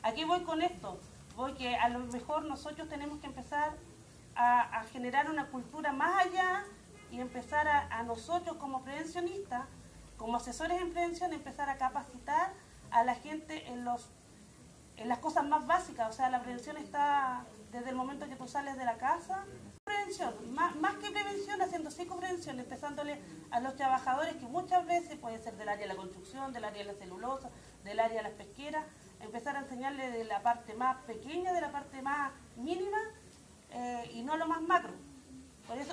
Aquí voy con esto. Voy que a lo mejor nosotros tenemos que empezar a generar una cultura más allá y empezar a nosotros como prevencionistas, como asesores en prevención, empezar a capacitar a la gente en las cosas más básicas. O sea, la prevención está desde el momento que tú sales de la casa. Prevención, más que prevención, haciendo psicoprevención, empezándole a los trabajadores que muchas veces pueden ser del área de la construcción, del área de la celulosa, del área de las pesqueras, empezar a enseñarle de la parte más pequeña, de la parte más mínima y no lo más macro.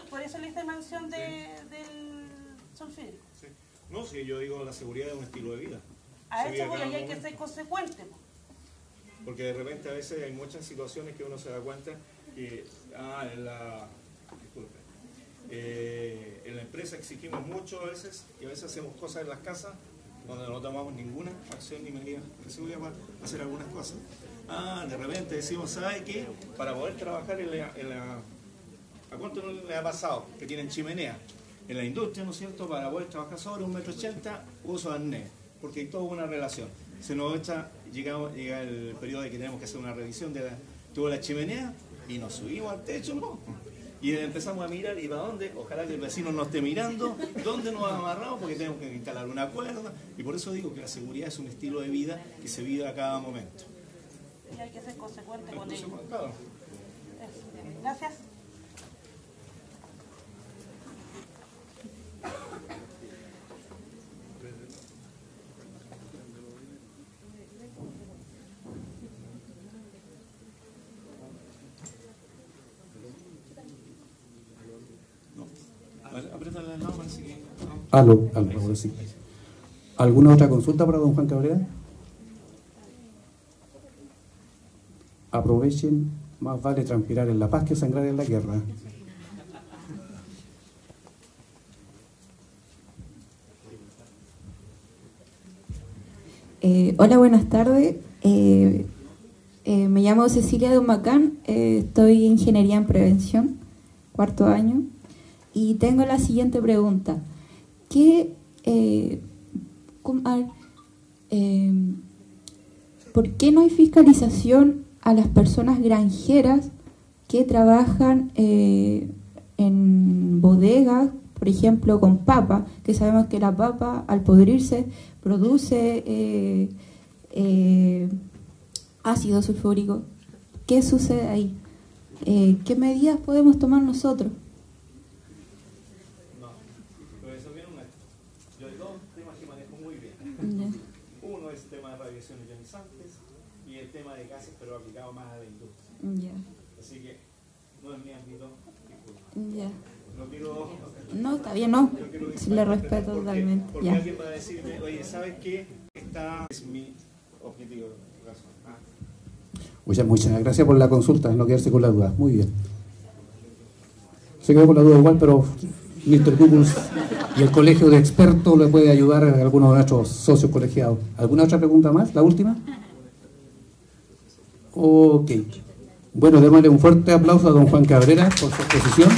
Por eso le hice mención del sulfídrico. Sí. No, si yo digo la seguridad es un estilo de vida. A eso voy, ahí hay que ser consecuente. Porque de repente a veces hay muchas situaciones que uno se da cuenta que en la empresa exigimos mucho a veces y a veces hacemos cosas en las casas donde no tomamos ninguna acción ni medida de seguridad para hacer algunas cosas. De repente decimos, ¿sabe qué? Para poder trabajar ¿a cuánto no le ha pasado? Que tienen chimenea. En la industria, ¿no es cierto? Para poder trabajar sobre 1,80 m, uso arnés, porque hay toda una relación. Se nos llega el periodo de que tenemos que hacer una revisión de toda la chimenea y nos subimos al techo, ¿no? Y empezamos a mirar, ¿y para dónde? Ojalá que el vecino nos esté mirando, ¿dónde nos amarramos? Porque tenemos que instalar una cuerda. Y por eso digo que la seguridad es un estilo de vida que se vive a cada momento. Y hay que ser consecuente con ello. Claro. Gracias. Ahora sí. ¿Alguna otra consulta para don Juan Cabrera? Aprovechen, más vale transpirar en la paz que sangrar en la guerra. Hola, buenas tardes. Me llamo Cecilia de Humacán, estoy en Ingeniería en Prevención, cuarto año, y tengo la siguiente pregunta. ¿Por qué no hay fiscalización a las personas granjeras que trabajan en bodegas, por ejemplo, con papa, que sabemos que la papa, al podrirse, produce ácido sulfúrico? ¿Qué sucede ahí? ¿Qué medidas podemos tomar nosotros? Yo hay dos temas que manejo muy bien. Uno es el tema de radiaciones ionizantes y el tema de gases, pero aplicado más a la industria. Así que no es mi ámbito. No quiero... No, está bien, no. Le respeto totalmente. Porque alguien va a decirme, oye, ¿sabes qué? Esta es mi objetivo. Muchas gracias por la consulta, no quedarse con la duda. Muy bien. Se quedó con la duda igual, pero Mr. Google y el colegio de expertos le puede ayudar a algunos de nuestros socios colegiados. ¿Alguna otra pregunta más? ¿La última? Ok. Bueno, démosle un fuerte aplauso a don Juan Cabrera por su exposición.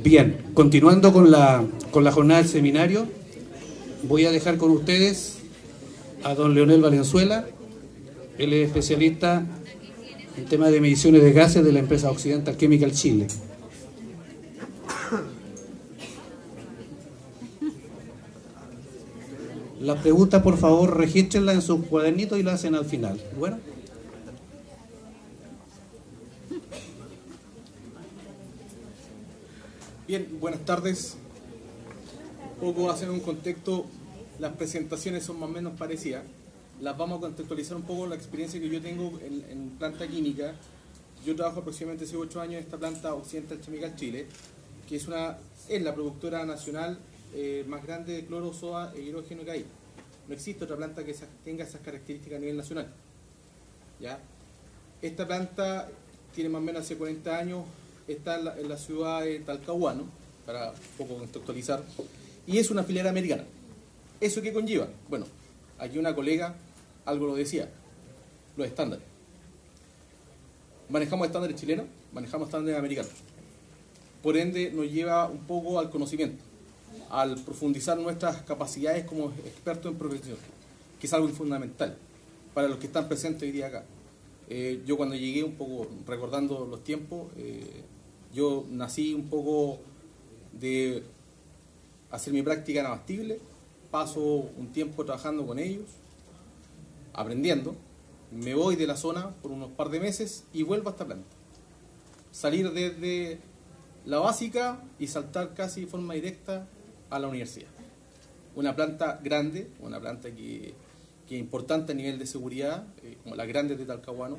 Bien, continuando con la jornada del seminario, voy a dejar con ustedes a don Leonel Valenzuela. Él es especialista en temas de mediciones de gases de la empresa Occidental Chemical Chile. Las preguntas, por favor, regístrenlas en sus cuadernitos y las hacen al final. Bueno. Bien, buenas tardes. Un poco hacer un contexto, las presentaciones son más o menos parecidas. Las vamos a contextualizar un poco la experiencia que yo tengo en planta química. Yo trabajo aproximadamente hace 8 años en esta planta Occidental Chemical Chile, que es la productora nacional más grande de cloro, soda e hidrógeno que hay. No existe otra planta que tenga esas características a nivel nacional. ¿Ya? Esta planta tiene más o menos hace 40 años, está en la ciudad de Talcahuano, para un poco contextualizar, y es una filial americana. ¿Eso qué conlleva? Bueno, aquí una colega algo lo decía, los estándares. Manejamos estándares chilenos, manejamos estándares americanos. Por ende, nos lleva un poco al conocimiento, al profundizar nuestras capacidades como expertos en profesión, que es algo fundamental para los que están presentes hoy día acá. Yo cuando llegué, un poco recordando los tiempos, yo nací un poco de hacer mi práctica en Abastible, paso un tiempo trabajando con ellos, aprendiendo, me voy de la zona por unos par de meses y vuelvo a esta planta. Salir desde la básica y saltar casi de forma directa a la universidad. Una planta grande, una planta que es importante a nivel de seguridad, como las grandes de Talcahuano,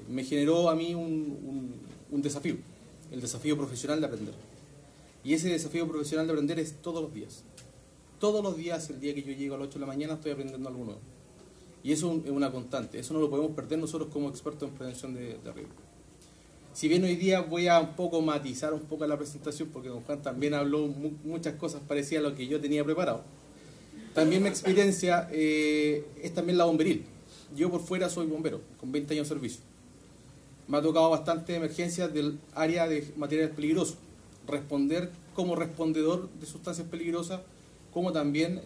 me generó a mí un desafío, el desafío profesional de aprender. Y ese desafío profesional de aprender es todos los días. todos los días, el día que yo llego a las 8 de la mañana, estoy aprendiendo algo nuevo. Y eso es una constante, eso no lo podemos perder nosotros como expertos en prevención de riesgo. Si bien hoy día voy a un poco matizar un poco la presentación, porque don Juan también habló muchas cosas parecidas a lo que yo tenía preparado, también mi experiencia es también la bomberil. Yo por fuera soy bombero, con 20 años de servicio. Me ha tocado bastante emergencias del área de materiales peligrosos, responder como respondedor de sustancias peligrosas, como también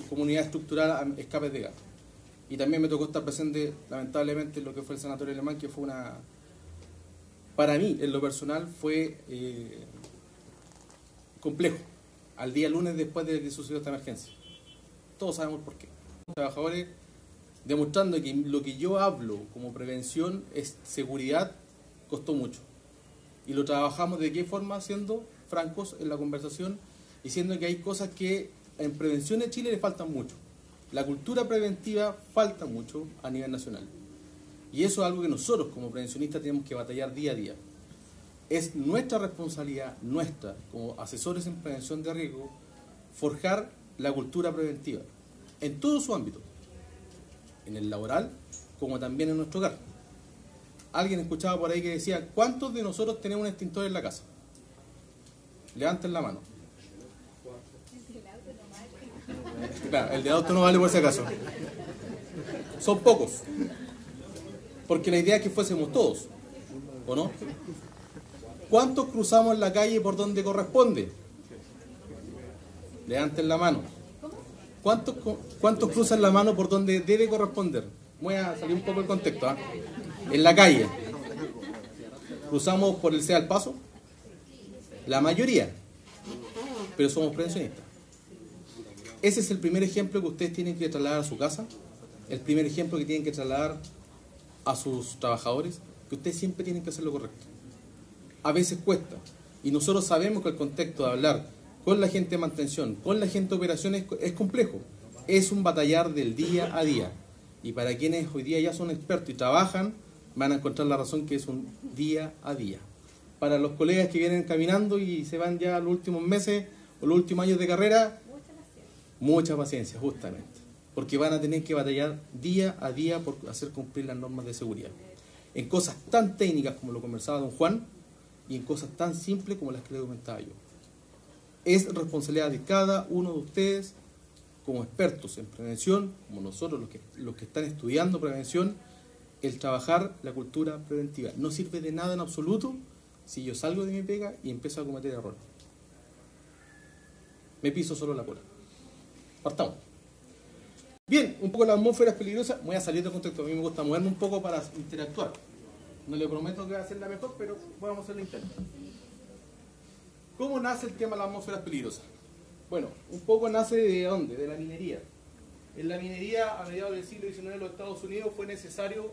como unidad estructural a escapes de gas. Y también me tocó estar presente, lamentablemente, en lo que fue el sanatorio alemán, que fue para mí, en lo personal, fue complejo. Al día lunes después de que sucedió esta emergencia. Todos sabemos por qué. Los trabajadores demostrando que lo que yo hablo como prevención es seguridad, costó mucho. Y lo trabajamos de qué forma, siendo francos en la conversación, diciendo que hay cosas que en prevención en Chile le faltan mucho. La cultura preventiva falta mucho a nivel nacional. Y eso es algo que nosotros como prevencionistas tenemos que batallar día a día. Es nuestra responsabilidad, nuestra, como asesores en prevención de riesgo, forjar la cultura preventiva en todo su ámbito, en el laboral como también en nuestro hogar. Alguien escuchaba por ahí que decía, ¿cuántos de nosotros tenemos un extintor en la casa? Levanten la mano. Claro, el de auto no vale por si acaso. Son pocos. Porque la idea es que fuésemos todos, ¿o no? ¿Cuántos cruzamos la calle por donde corresponde? Levanten la mano. ¿Cuántos cruzan la mano por donde debe corresponder? Voy a salir un poco del contexto, ¿eh? En la calle. ¿Cruzamos por el sea al paso? La mayoría. Pero somos prevencionistas. Ese es el primer ejemplo que ustedes tienen que trasladar a su casa. El primer ejemplo que tienen que trasladar a sus trabajadores, que ustedes siempre tienen que hacer lo correcto. A veces cuesta. Y nosotros sabemos que el contexto de hablar con la gente de mantención, con la gente de operaciones, es complejo. Es un batallar del día a día. Y para quienes hoy día ya son expertos y trabajan, van a encontrar la razón que es un día a día. Para los colegas que vienen caminando y se van ya los últimos meses o los últimos años de carrera, mucha paciencia, justamente. Porque van a tener que batallar día a día por hacer cumplir las normas de seguridad. En cosas tan técnicas como lo conversaba don Juan, y en cosas tan simples como las que le comentaba yo. Es responsabilidad de cada uno de ustedes, como expertos en prevención, como nosotros los que están estudiando prevención, el trabajar la cultura preventiva. No sirve de nada en absoluto si yo salgo de mi pega y empiezo a cometer errores. Me piso solo la cola. Partamos. Bien, un poco la atmósfera es peligrosa. Voy a salir del contexto. A mí me gusta moverme un poco para interactuar. No le prometo que va a ser la mejor, pero vamos a hacer el intento. ¿Cómo nace el tema de la atmósfera peligrosa? Bueno, un poco nace de ¿dónde? De la minería. En la minería, a mediados del siglo XIX en los Estados Unidos, fue necesario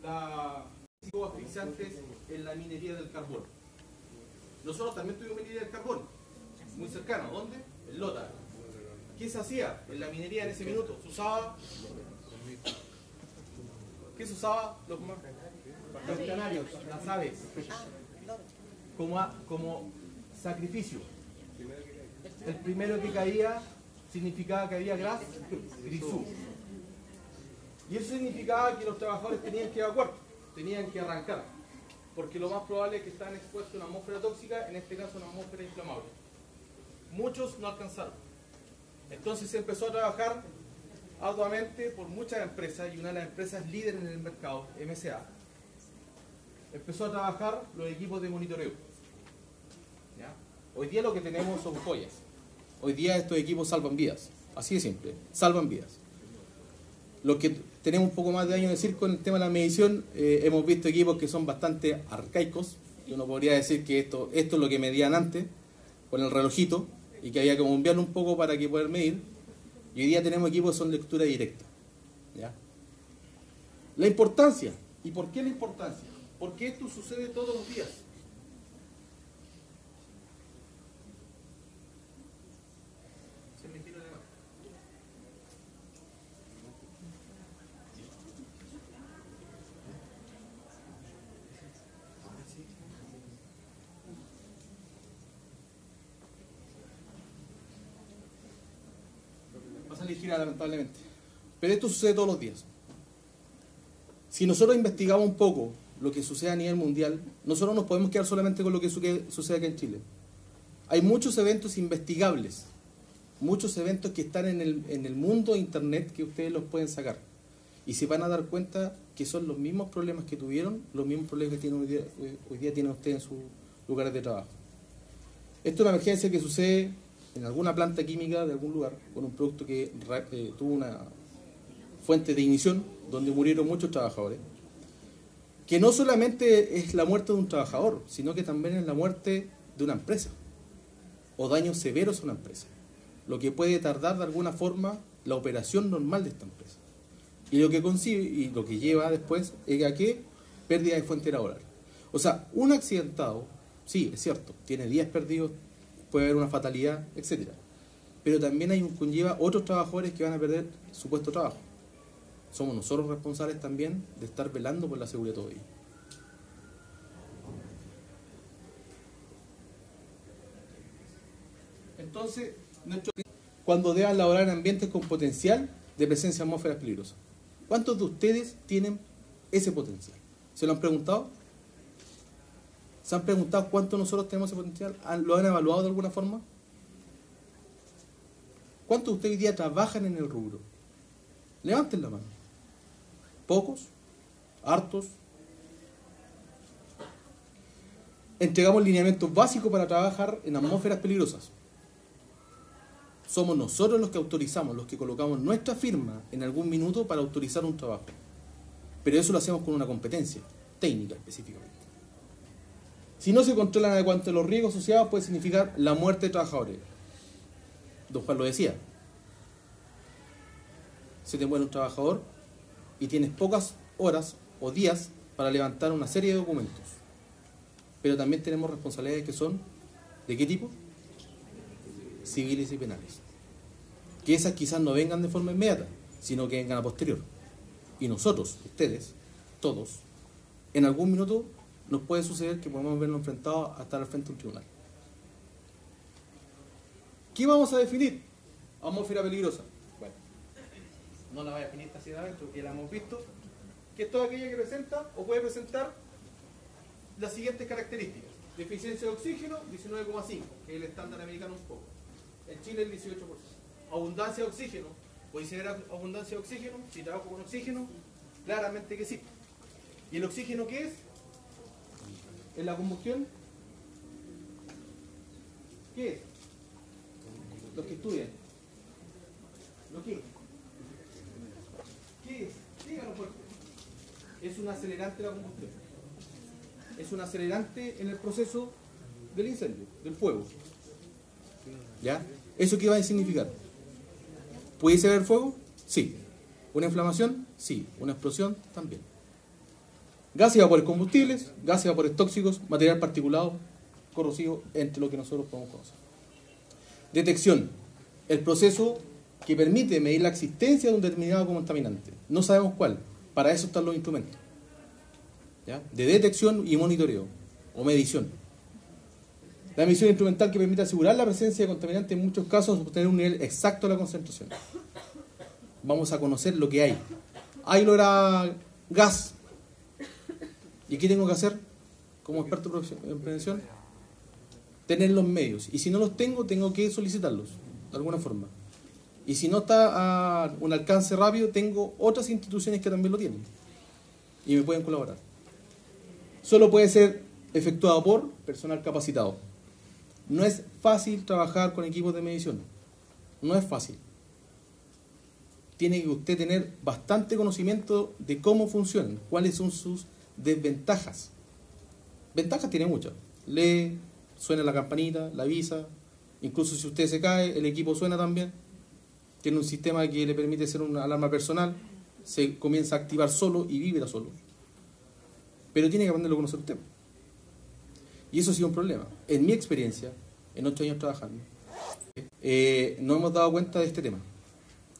asfixiantes en la minería del carbón. Nosotros también tuvimos minería del carbón, muy cercano. ¿Dónde? En Lota. ¿Qué se hacía en la minería en ese minuto? Se usaba... ¿Qué se usaba? Los canarios, las aves, como sacrificio. El primero que caía significaba que había grisú. Y eso significaba que los trabajadores tenían que evacuar, tenían que arrancar, porque lo más probable es que estaban expuestos a una atmósfera tóxica, en este caso una atmósfera inflamable. Muchos no alcanzaron. Entonces se empezó a trabajar arduamente por muchas empresas, y una de las empresas líderes en el mercado, MSA, empezó a trabajar los equipos de monitoreo. ¿Ya? Hoy día lo que tenemos son joyas. Hoy día estos equipos salvan vidas. Así de simple, salvan vidas. Los que tenemos un poco más de años de circo en el tema de la medición, hemos visto equipos que son bastante arcaicos. Yo no podría decir que esto es lo que medían antes, con el relojito, y que había que bombearlo un poco para que poder medir. Y hoy día tenemos equipos que son lectura directa. ¿Ya? La importancia. ¿Y por qué la importancia? Porque esto sucede todos los días. Se me tira de mano. que gira lamentablemente. Pero esto sucede todos los días. Si nosotros investigamos un poco lo que sucede a nivel mundial, nosotros nos podemos quedar solamente con lo que sucede acá en Chile. Hay muchos eventos investigables, muchos eventos que están en el mundo de Internet que ustedes los pueden sacar. Y se van a dar cuenta que son los mismos problemas que tuvieron, los mismos problemas que tienen hoy día tienen ustedes en sus lugares de trabajo. Esto es una emergencia que sucede en alguna planta química de algún lugar, con un producto que tuvo una fuente de ignición, donde murieron muchos trabajadores. Que no solamente es la muerte de un trabajador, sino que también es la muerte de una empresa, o daños severos a una empresa, lo que puede tardar de alguna forma la operación normal de esta empresa. Y lo que concibe y lo que lleva después es a qué pérdida de fuente laboral. O sea, un accidentado, sí, es cierto, tiene 10 perdidos, puede haber una fatalidad, etc. Pero también conlleva otros trabajadores que van a perder su puesto de trabajo. Somos nosotros responsables también de estar velando por la seguridad de todos ellos. Entonces, cuando deban laborar en ambientes con potencial de presencia de atmósferas peligrosas. ¿Cuántos de ustedes tienen ese potencial? ¿Se lo han preguntado? ¿Se han preguntado cuánto nosotros tenemos ese potencial? ¿Lo han evaluado de alguna forma? ¿Cuántos de ustedes hoy día trabajan en el rubro? Levanten la mano. ¿Pocos? ¿Hartos? Entregamos lineamientos básicos para trabajar en atmósferas peligrosas. Somos nosotros los que autorizamos, los que colocamos nuestra firma en algún minuto para autorizar un trabajo. Pero eso lo hacemos con una competencia técnica específicamente. Si no se controlan adecuadamente los riesgos asociados, puede significar la muerte de trabajadores. Don Juan lo decía. Se te muere un trabajador y tienes pocas horas o días para levantar una serie de documentos. Pero también tenemos responsabilidades que son, ¿de qué tipo? Civiles y penales. Que esas quizás no vengan de forma inmediata, sino que vengan a posterior. Y nosotros, ustedes, todos, en algún minuto nos puede suceder que podemos vernos enfrentados a estar al frente de un tribunal. ¿Qué vamos a definir? Atmósfera peligrosa. Bueno, no la voy a definir tácitamente porque ya la hemos visto, que es toda aquella que presenta o puede presentar las siguientes características. Deficiencia de oxígeno, 19,5, que es el estándar americano un poco. En Chile el 18%. Abundancia de oxígeno, ¿puede ser abundancia de oxígeno? Si trabajo con oxígeno, claramente que sí. ¿Y el oxígeno qué es? ¿En la combustión? ¿Qué es? Los que estudian. ¿Lo qué? ¿Qué es? Díganlo fuerte. Es un acelerante de la combustión. Es un acelerante en el proceso del incendio, del fuego. ¿Ya? ¿Eso qué va a significar? ¿Puede haber fuego? Sí. ¿Una inflamación? Sí. ¿Una explosión? También. Gases y vapores combustibles, gases y vapores tóxicos, material particulado, corrosivo, entre lo que nosotros podemos conocer. Detección. El proceso que permite medir la existencia de un determinado contaminante. No sabemos cuál. Para eso están los instrumentos. ¿Ya? De detección y monitoreo o medición. La medición instrumental que permite asegurar la presencia de contaminantes en muchos casos obtener un nivel exacto de la concentración. Vamos a conocer lo que hay. Hay olor gas. ¿Y qué tengo que hacer como experto en prevención? Tener los medios. Y si no los tengo, tengo que solicitarlos de alguna forma. Y si no está a un alcance rápido, tengo otras instituciones que también lo tienen y me pueden colaborar. Solo puede ser efectuado por personal capacitado. No es fácil trabajar con equipos de medición. No es fácil. Tiene que usted tener bastante conocimiento de cómo funcionan, cuáles son sus desventajas. Ventajas tiene muchas. Lee, suena la campanita, la avisa. Incluso si usted se cae, el equipo suena también. Tiene un sistema que le permite hacer una alarma personal. Se comienza a activar solo y vibra solo. Pero tiene que aprenderlo a conocer usted. Y eso ha sido un problema. En mi experiencia, en 8 años trabajando, no hemos dado cuenta de este tema,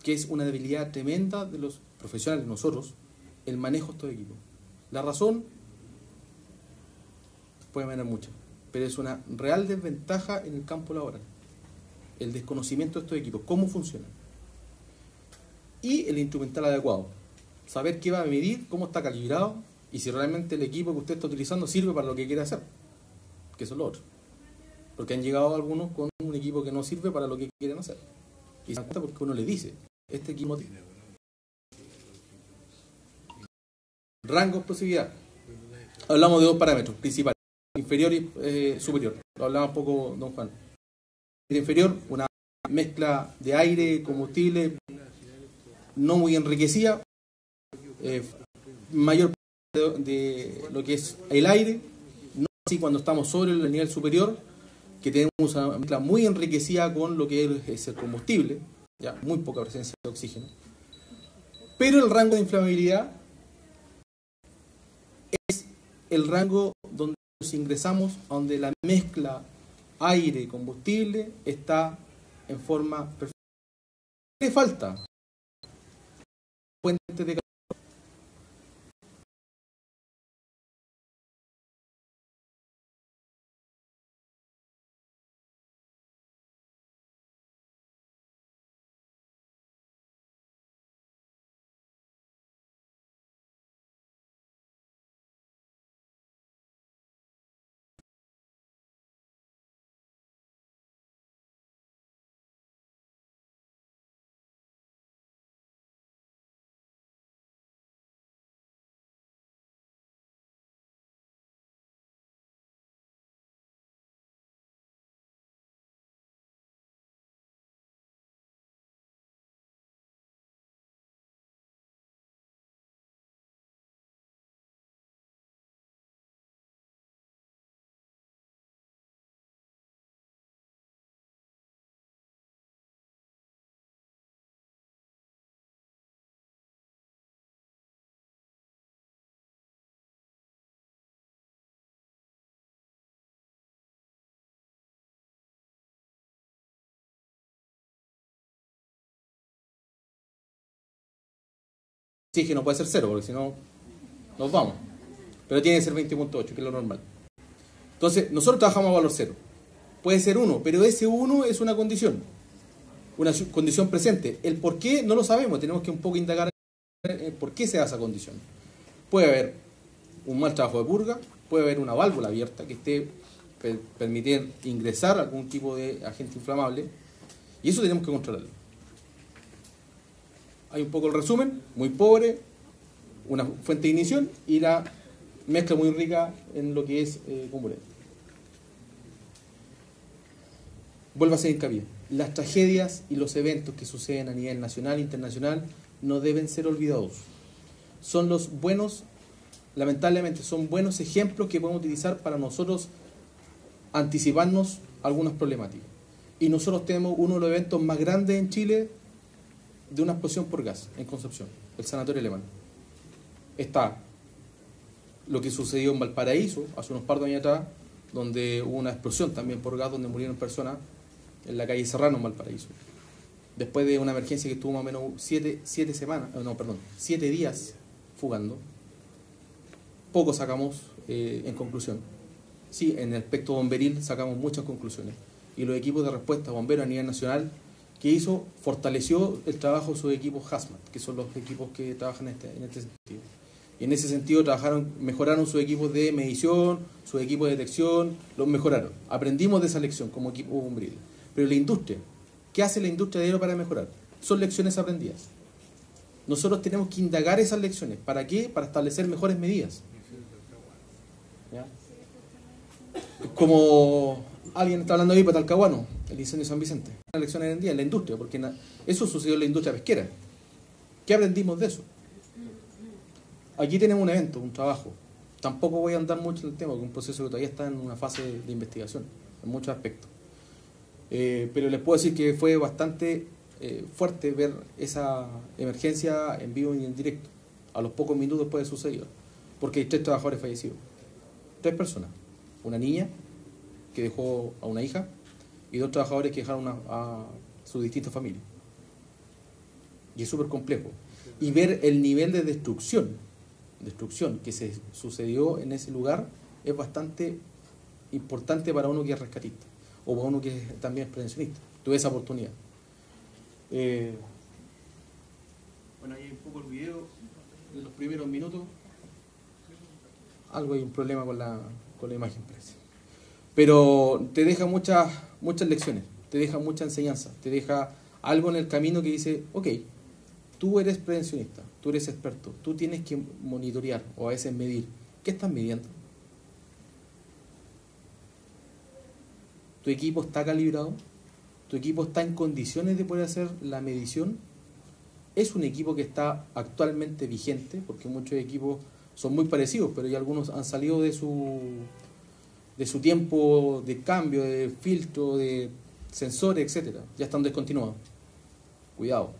que es una debilidad tremenda de los profesionales, nosotros, el manejo de estos equipos. La razón puede haber muchas, pero es una real desventaja en el campo laboral. El desconocimiento de estos equipos, cómo funcionan. y el instrumental adecuado. Saber qué va a medir, cómo está calibrado y si realmente el equipo que usted está utilizando sirve para lo que quiere hacer, que eso es lo otro. Porque han llegado algunos con un equipo que no sirve para lo que quieren hacer. Y se dan cuenta porque uno le dice, este equipo tiene rango, explosividad. Hablamos de dos parámetros principales, inferior y superior. Lo hablaba un poco don Juan. El inferior, una mezcla de aire, combustible, no muy enriquecida, mayor de lo que es el aire, no así cuando estamos sobre el nivel superior, que tenemos una mezcla muy enriquecida con lo que es el combustible, ya muy poca presencia de oxígeno. Pero el rango de inflamabilidad es el rango donde nos ingresamos, donde la mezcla aire-combustible está en forma perfecta. ¿Qué le falta? Fuentes de calor. Oxígeno puede ser 0, porque si no, nos vamos. Pero tiene que ser 20.8, que es lo normal. Entonces, nosotros trabajamos a valor 0. Puede ser 1, pero ese 1 es una condición presente. El por qué no lo sabemos, tenemos que un poco indagar por qué se da esa condición. Puede haber un mal trabajo de purga, puede haber una válvula abierta que esté permitir ingresar algún tipo de agente inflamable, y eso tenemos que controlarlo. Hay un poco el resumen, muy pobre, una fuente de ignición y la mezcla muy rica en lo que es componente. Vuelvo a hacer hincapié. Las tragedias y los eventos que suceden a nivel nacional e internacional no deben ser olvidados. Son los buenos, lamentablemente, son buenos ejemplos que podemos utilizar para nosotros anticiparnos a algunas problemáticas. Y nosotros tenemos uno de los eventos más grandes en Chile de una explosión por gas en Concepción, el Sanatorio Alemán. Está lo que sucedió en Valparaíso hace unos par de años atrás, donde hubo una explosión también por gas, donde murieron personas en la calle Serrano, en Valparaíso. Después de una emergencia que estuvo más o menos 7 días fugando, poco sacamos en conclusión. Sí, en el aspecto bomberil sacamos muchas conclusiones. Y los equipos de respuesta bomberos a nivel nacional, que hizo, fortaleció el trabajo de sus equipos HAZMAT, que son los equipos que trabajan en este sentido. Y en ese sentido mejoraron sus equipos de medición, sus equipos de detección, los mejoraron. Aprendimos de esa lección como equipo bomberil. Pero la industria, ¿qué hace la industria de hierro para mejorar? Son lecciones aprendidas. Nosotros tenemos que indagar esas lecciones. ¿Para qué? Para establecer mejores medidas. ¿Ya? Como alguien está hablando hoy para Talcahuano, el incendio de San Vicente. Una lección hoy en día en la industria, porque eso sucedió en la industria pesquera. ¿Qué aprendimos de eso? Aquí tenemos un evento, un trabajo. Tampoco voy a andar mucho en el tema, porque es un proceso que todavía está en una fase de investigación, en muchos aspectos. Pero les puedo decir que fue bastante fuerte ver esa emergencia en vivo y en directo, a los pocos minutos después de sucedido, porque hay 3 trabajadores fallecidos. 3 personas. Una niña que dejó a una hija y 2 trabajadores que dejaron a sus distintas familias. Y es súper complejo. Y ver el nivel de destrucción que se sucedió en ese lugar es bastante importante para uno que es rescatista o para uno que también es prevencionista. Tuve esa oportunidad. Bueno, ahí un poco el video de los primeros minutos. Algo hay un problema con la imagen, parece. Pero te deja muchas lecciones, te deja mucha enseñanza, te deja algo en el camino que dice, ok, tú eres prevencionista, tú eres experto, tú tienes que monitorear o a veces medir. ¿Qué estás midiendo? ¿Tu equipo está calibrado? ¿Tu equipo está en condiciones de poder hacer la medición? ¿Es un equipo que está actualmente vigente? Porque muchos equipos son muy parecidos, pero ya algunos han salido de su tiempo de cambio, de filtro, de sensores, etcétera. Ya están descontinuados. Cuidado,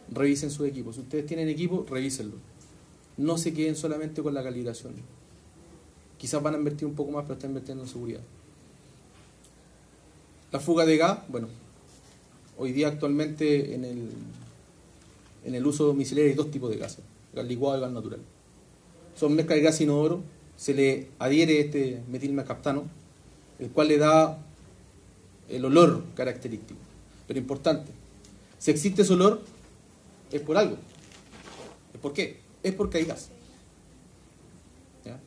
revisen sus equipos. Si ustedes tienen equipo, revísenlo. No se queden solamente con la calibración. Quizás van a invertir un poco más, pero están invirtiendo en seguridad. La fuga de gas, bueno, hoy día actualmente en el uso domiciliario hay dos tipos de gases, gas licuado y gas natural. Son mezclas de gas inodoro, se le adhiere este metilmercaptano, el cual le da el olor característico. Pero importante, si existe ese olor, es por algo. ¿Es por qué? Es porque hay gas. ¿Ya?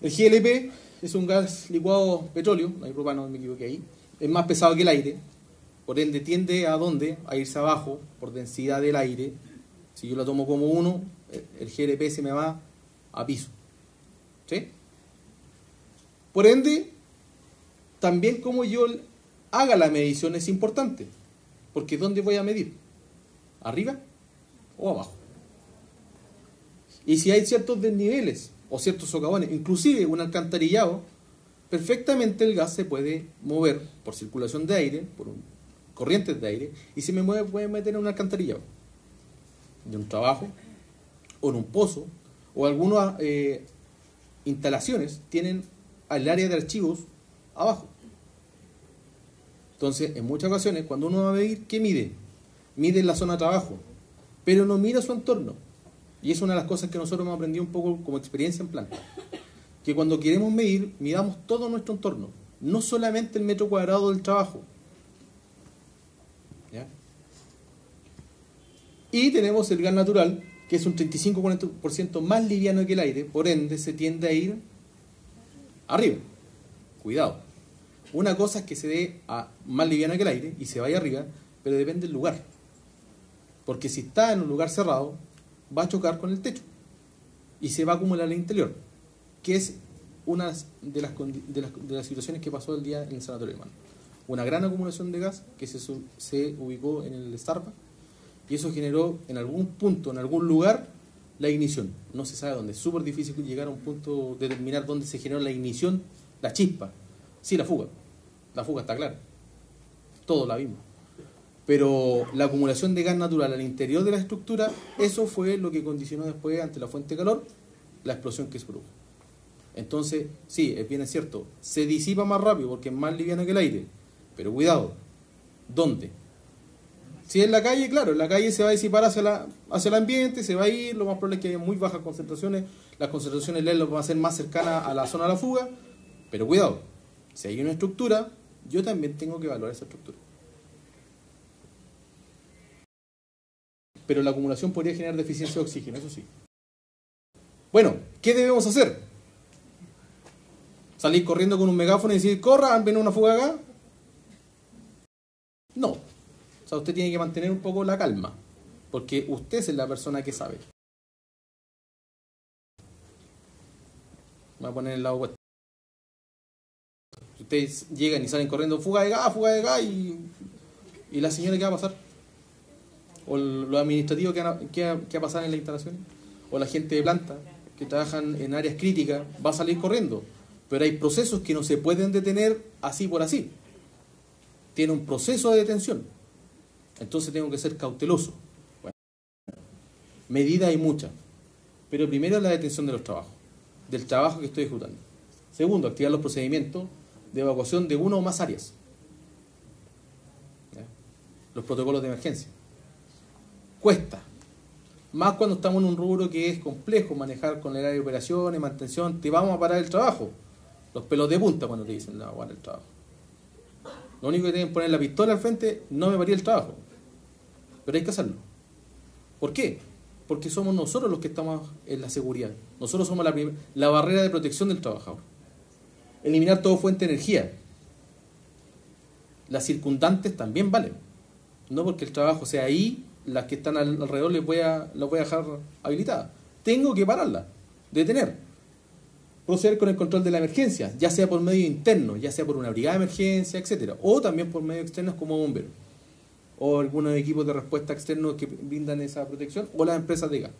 El GLP es un gas licuado petróleo, no hay propano, no me equivoqué ahí, es más pesado que el aire, por ende tiende a ¿dónde? A irse abajo por densidad del aire. Si yo lo tomo como 1, el GLP se me va a piso. ¿Sí? Por ende, también como yo haga la medición es importante, porque ¿dónde voy a medir? ¿Arriba o abajo? Y si hay ciertos desniveles o ciertos socavones, inclusive un alcantarillado, perfectamente el gas se puede mover por circulación de aire, por corrientes de aire, y se me puede meter en un alcantarillado de un trabajo o en un pozo, o algunas instalaciones tienen el área de archivos abajo. Entonces, en muchas ocasiones, cuando uno va a medir, ¿qué mide? Mide en la zona de trabajo, pero no mira su entorno. Y es una de las cosas que nosotros hemos aprendido un poco como experiencia en planta. Que cuando queremos medir, midamos todo nuestro entorno, no solamente el metro cuadrado del trabajo. ¿Ya? Y tenemos el gas natural, que es un 35-40% más liviano que el aire, por ende se tiende a ir arriba. Cuidado. Una cosa es que se dé a más liviano que el aire y se vaya arriba, pero depende del lugar. Porque si está en un lugar cerrado, va a chocar con el techo y se va a acumular en el interior, que es una de las situaciones que pasó el día en el Sanatorio Hermano. Una gran acumulación de gas que se ubicó en el Starbucks y eso generó en algún punto, en algún lugar, la ignición. No se sabe dónde. Es súper difícil llegar a un punto de determinar dónde se generó la ignición, la chispa. Sí, la fuga. La fuga está clara. Todos la vimos. Pero la acumulación de gas natural al interior de la estructura, eso fue lo que condicionó después, ante la fuente de calor, la explosión que se produjo. Entonces, sí, es bien cierto, se disipa más rápido porque es más liviano que el aire. Pero cuidado, ¿dónde? Si es en la calle, claro, en la calle se va a disipar hacia el ambiente, se va a ir, lo más probable es que haya muy bajas concentraciones, las concentraciones LED van a ser más cercanas a la zona de la fuga, pero cuidado, si hay una estructura, yo también tengo que evaluar esa estructura. Pero la acumulación podría generar deficiencia de oxígeno, eso sí. Bueno, ¿qué debemos hacer? ¿Salir corriendo con un megáfono y decir, corra, ven una fuga acá? No. O sea, usted tiene que mantener un poco la calma, porque usted es la persona que sabe. Voy a poner el lado opuesto. Si ustedes llegan y salen corriendo, fuga de gas, y la señora, ¿qué va a pasar? O lo administrativo que va a pasar en la instalación, o la gente de planta que trabajan en áreas críticas va a salir corriendo, pero hay procesos que no se pueden detener así por así, tiene un proceso de detención, entonces tengo que ser cauteloso. Bueno, medidas hay muchas, pero primero la detención de los trabajos, del trabajo que estoy ejecutando. Segundo, activar los procedimientos de evacuación de una o más áreas. ¿Ya? Los protocolos de emergencia. Cuesta, más cuando estamos en un rubro que es complejo manejar con el área de operaciones, mantención, te vamos a parar el trabajo, los pelos de punta cuando te dicen, no, para el trabajo. Lo único que tienen que poner la pistola al frente, no me paría el trabajo, pero hay que hacerlo. ¿Por qué? Porque somos nosotros los que estamos en la seguridad. Nosotros somos la barrera de protección del trabajador. Eliminar toda fuente de energía. Las circundantes también valen. No porque el trabajo sea ahí, las que están alrededor las voy a dejar habilitadas. Tengo que pararla, detener. Proceder con el control de la emergencia, ya sea por medio interno, ya sea por una brigada de emergencia, etcétera, o también por medios externos como bomberos, o algunos equipos de respuesta externos que brindan esa protección, o las empresas de gas.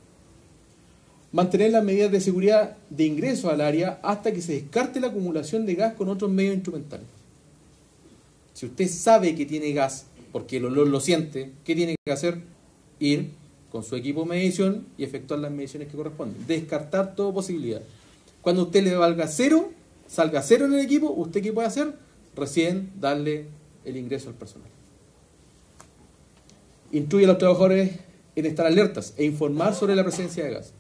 Mantener las medidas de seguridad de ingreso al área hasta que se descarte la acumulación de gas con otros medios instrumentales. Si usted sabe que tiene gas, porque el olor lo siente, ¿qué tiene que hacer? Ir con su equipo de medición y efectuar las mediciones que corresponden. Descartar toda posibilidad. Cuando usted le valga cero, salga cero en el equipo, ¿usted qué puede hacer? Recién darle el ingreso al personal. Instruye a los trabajadores en estar alertas e informar sobre la presencia de gas.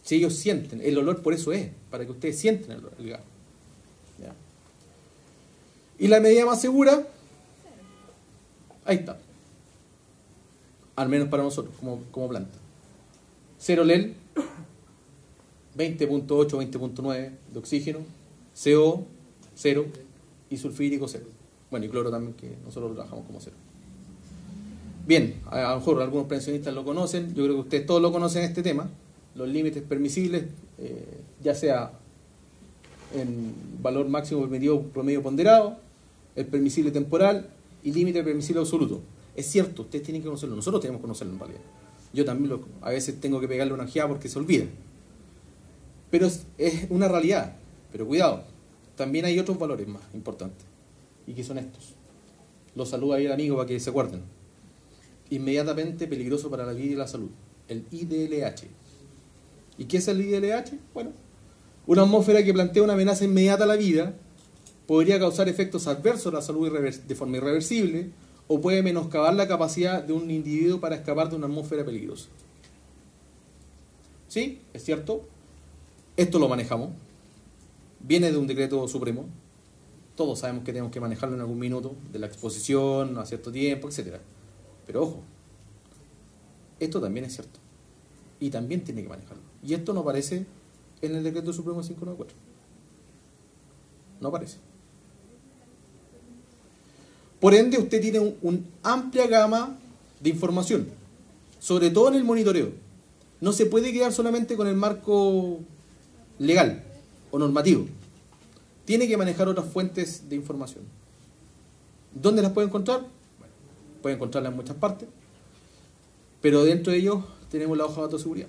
Si ellos sienten, el olor por eso es, para que ustedes sienten el gas. ¿Ya? Y la medida más segura, ahí está. Al menos para nosotros, como planta. Cero LEL, 20.8, 20.9 de oxígeno, CO, 0, y sulfídrico, 0. Bueno, y cloro también, que nosotros lo trabajamos como 0. Bien, a lo mejor algunos pensionistas lo conocen, yo creo que ustedes todos lo conocen este tema, los límites permisibles, ya sea en valor máximo permitido promedio ponderado, el permisible temporal y límite permisible absoluto. Es cierto, ustedes tienen que conocerlo, nosotros tenemos que conocerlo en realidad. Yo también a veces tengo que pegarle una ojeada porque se olvida. Pero es una realidad. Pero cuidado, también hay otros valores más importantes. Y que son estos. Los saludo ahí al amigo para que se acuerden. Inmediatamente peligroso para la vida y la salud. El IDLH. ¿Y qué es el IDLH? Bueno, una atmósfera que plantea una amenaza inmediata a la vida podría causar efectos adversos a la salud de forma irreversible o puede menoscabar la capacidad de un individuo para escapar de una atmósfera peligrosa. ¿Sí? ¿Es cierto? Esto lo manejamos. Viene de un decreto supremo. Todos sabemos que tenemos que manejarlo en algún minuto, de la exposición a cierto tiempo, etc. Pero ojo, esto también es cierto. Y también tiene que manejarlo. Y esto no aparece en el decreto supremo 594. No aparece. Por ende, usted tiene una amplia gama de información, sobre todo en el monitoreo. No se puede quedar solamente con el marco legal o normativo. Tiene que manejar otras fuentes de información. ¿Dónde las puede encontrar? Bueno, puede encontrarlas en muchas partes, pero dentro de ellos tenemos la hoja de datos de seguridad.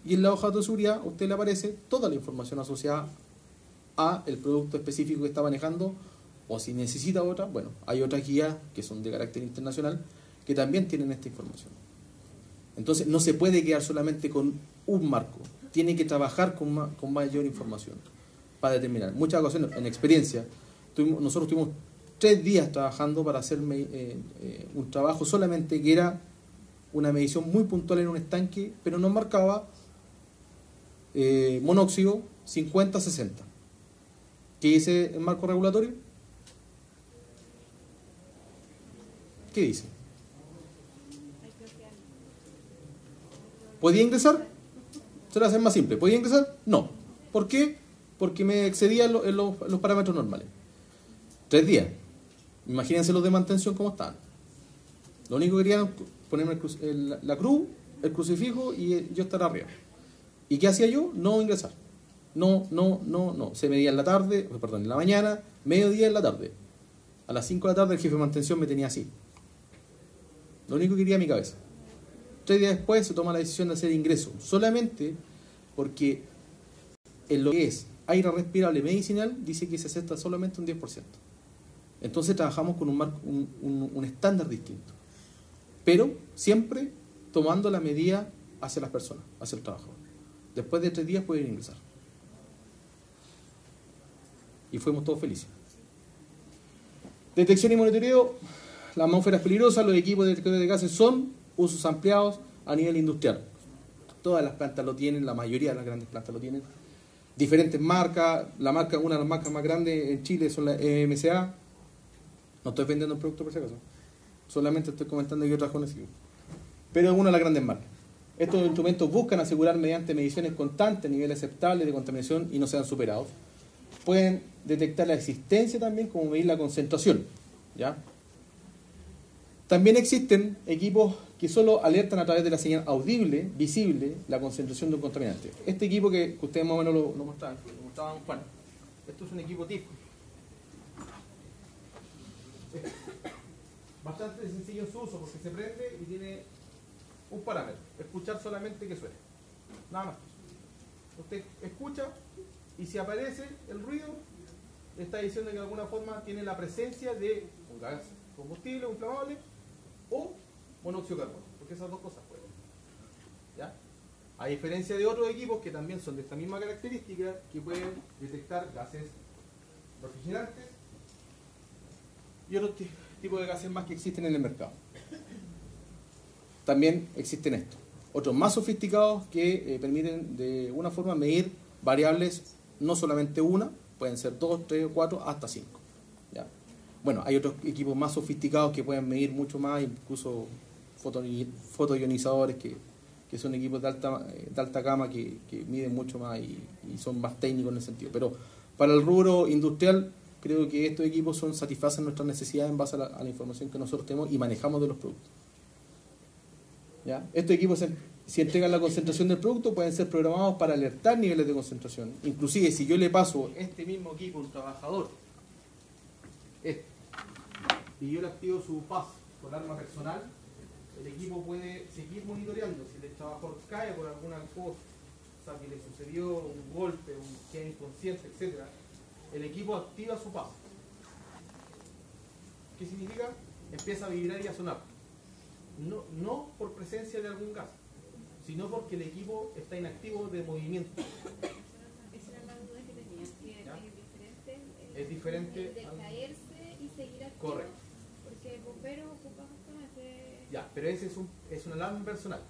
Y en la hoja de datos de seguridad a usted le aparece toda la información asociada a el producto específico que está manejando, o si necesita otra, bueno, hay otras guías que son de carácter internacional que también tienen esta información. Entonces no se puede quedar solamente con un marco, tiene que trabajar con mayor información para determinar. Muchas ocasiones, en experiencia, nosotros tuvimos 3 días trabajando para hacer un trabajo solamente que era una medición muy puntual en un estanque, pero nos marcaba monóxido 50-60. ¿Qué dice el marco regulatorio? ¿Qué dice? ¿Podía ingresar? Se lo hacen más simple. ¿Podía ingresar? No. ¿Por qué? Porque me excedía en los parámetros normales. 3 días. Imagínense los de mantención cómo estaban. Lo único que querían ponerme la cruz, el crucifijo y yo estar arriba. ¿Y qué hacía yo? No ingresar. No. Se medía en la tarde, perdón, en la mañana, mediodía en la tarde. A las 5 de la tarde el jefe de mantención me tenía así. Lo único que quería mi cabeza. 3 días después se toma la decisión de hacer ingreso, solamente porque en lo que es aire respirable medicinal dice que se acepta solamente un 10%. Entonces trabajamos con un estándar distinto, pero siempre tomando la medida hacia las personas, hacia el trabajador. Después de 3 días pueden ingresar. Y fuimos todos felices. Detección y monitoreo. La atmósfera es peligrosa, los equipos de detectores de gases son usos ampliados a nivel industrial. Todas las plantas lo tienen, la mayoría de las grandes plantas lo tienen. Diferentes marcas, una de las marcas más grandes en Chile son la MSA. No estoy vendiendo un producto por si acaso. Solamente estoy comentando que yo trabajo en ese equipo. pero es una de las grandes marcas. Estos instrumentos buscan asegurar mediante mediciones constantes niveles aceptables de contaminación y no sean superados. Pueden detectar la existencia también, como medir la concentración, ¿ya? También existen equipos que solo alertan a través de la señal audible, visible, la concentración de un contaminante. Este equipo que ustedes más o menos lo mostraban Juan, esto es un equipo TIF. Bastante sencillo en su uso porque se prende y tiene un parámetro, escuchar solamente que suene, nada más. Usted escucha y si aparece el ruido, está diciendo que de alguna forma tiene la presencia de un gas combustible, un inflamable o monóxido de carbono, porque esas dos cosas pueden. ¿Ya? A diferencia de otros equipos que también son de esta misma característica, que pueden detectar gases refrigerantes y otros tipos de gases más que existen en el mercado. También existen estos, otros más sofisticados que permiten de alguna forma medir variables, no solamente una, pueden ser 2, 3, 4, hasta 5. ¿Ya? Bueno, hay otros equipos más sofisticados que pueden medir mucho más, incluso fotoionizadores, que son equipos de alta gama que miden mucho más y son más técnicos en ese sentido. Pero para el rubro industrial, creo que estos equipos satisfacen nuestras necesidades en base a la información que nosotros tenemos y manejamos de los productos. ¿Ya? Estos equipos, si entregan la concentración del producto, pueden ser programados para alertar niveles de concentración. Inclusive, si yo le paso este mismo equipo a un trabajador, y yo le activo su PAS con arma personal, el equipo puede seguir monitoreando. Si el trabajador cae por alguna cosa, o sea, que le sucedió un golpe, queda inconsciente, etc., el equipo activa su PAS. ¿Qué significa? Empieza a vibrar y a sonar. No por presencia de algún gas, sino porque el equipo está inactivo de movimiento. Esa era la duda que tenía, que ¿Ya? es diferente Es diferente de caerse y seguir activo. Correcto. Porque el bombero ocupa justamente... Ya, pero ese es una alarma personal.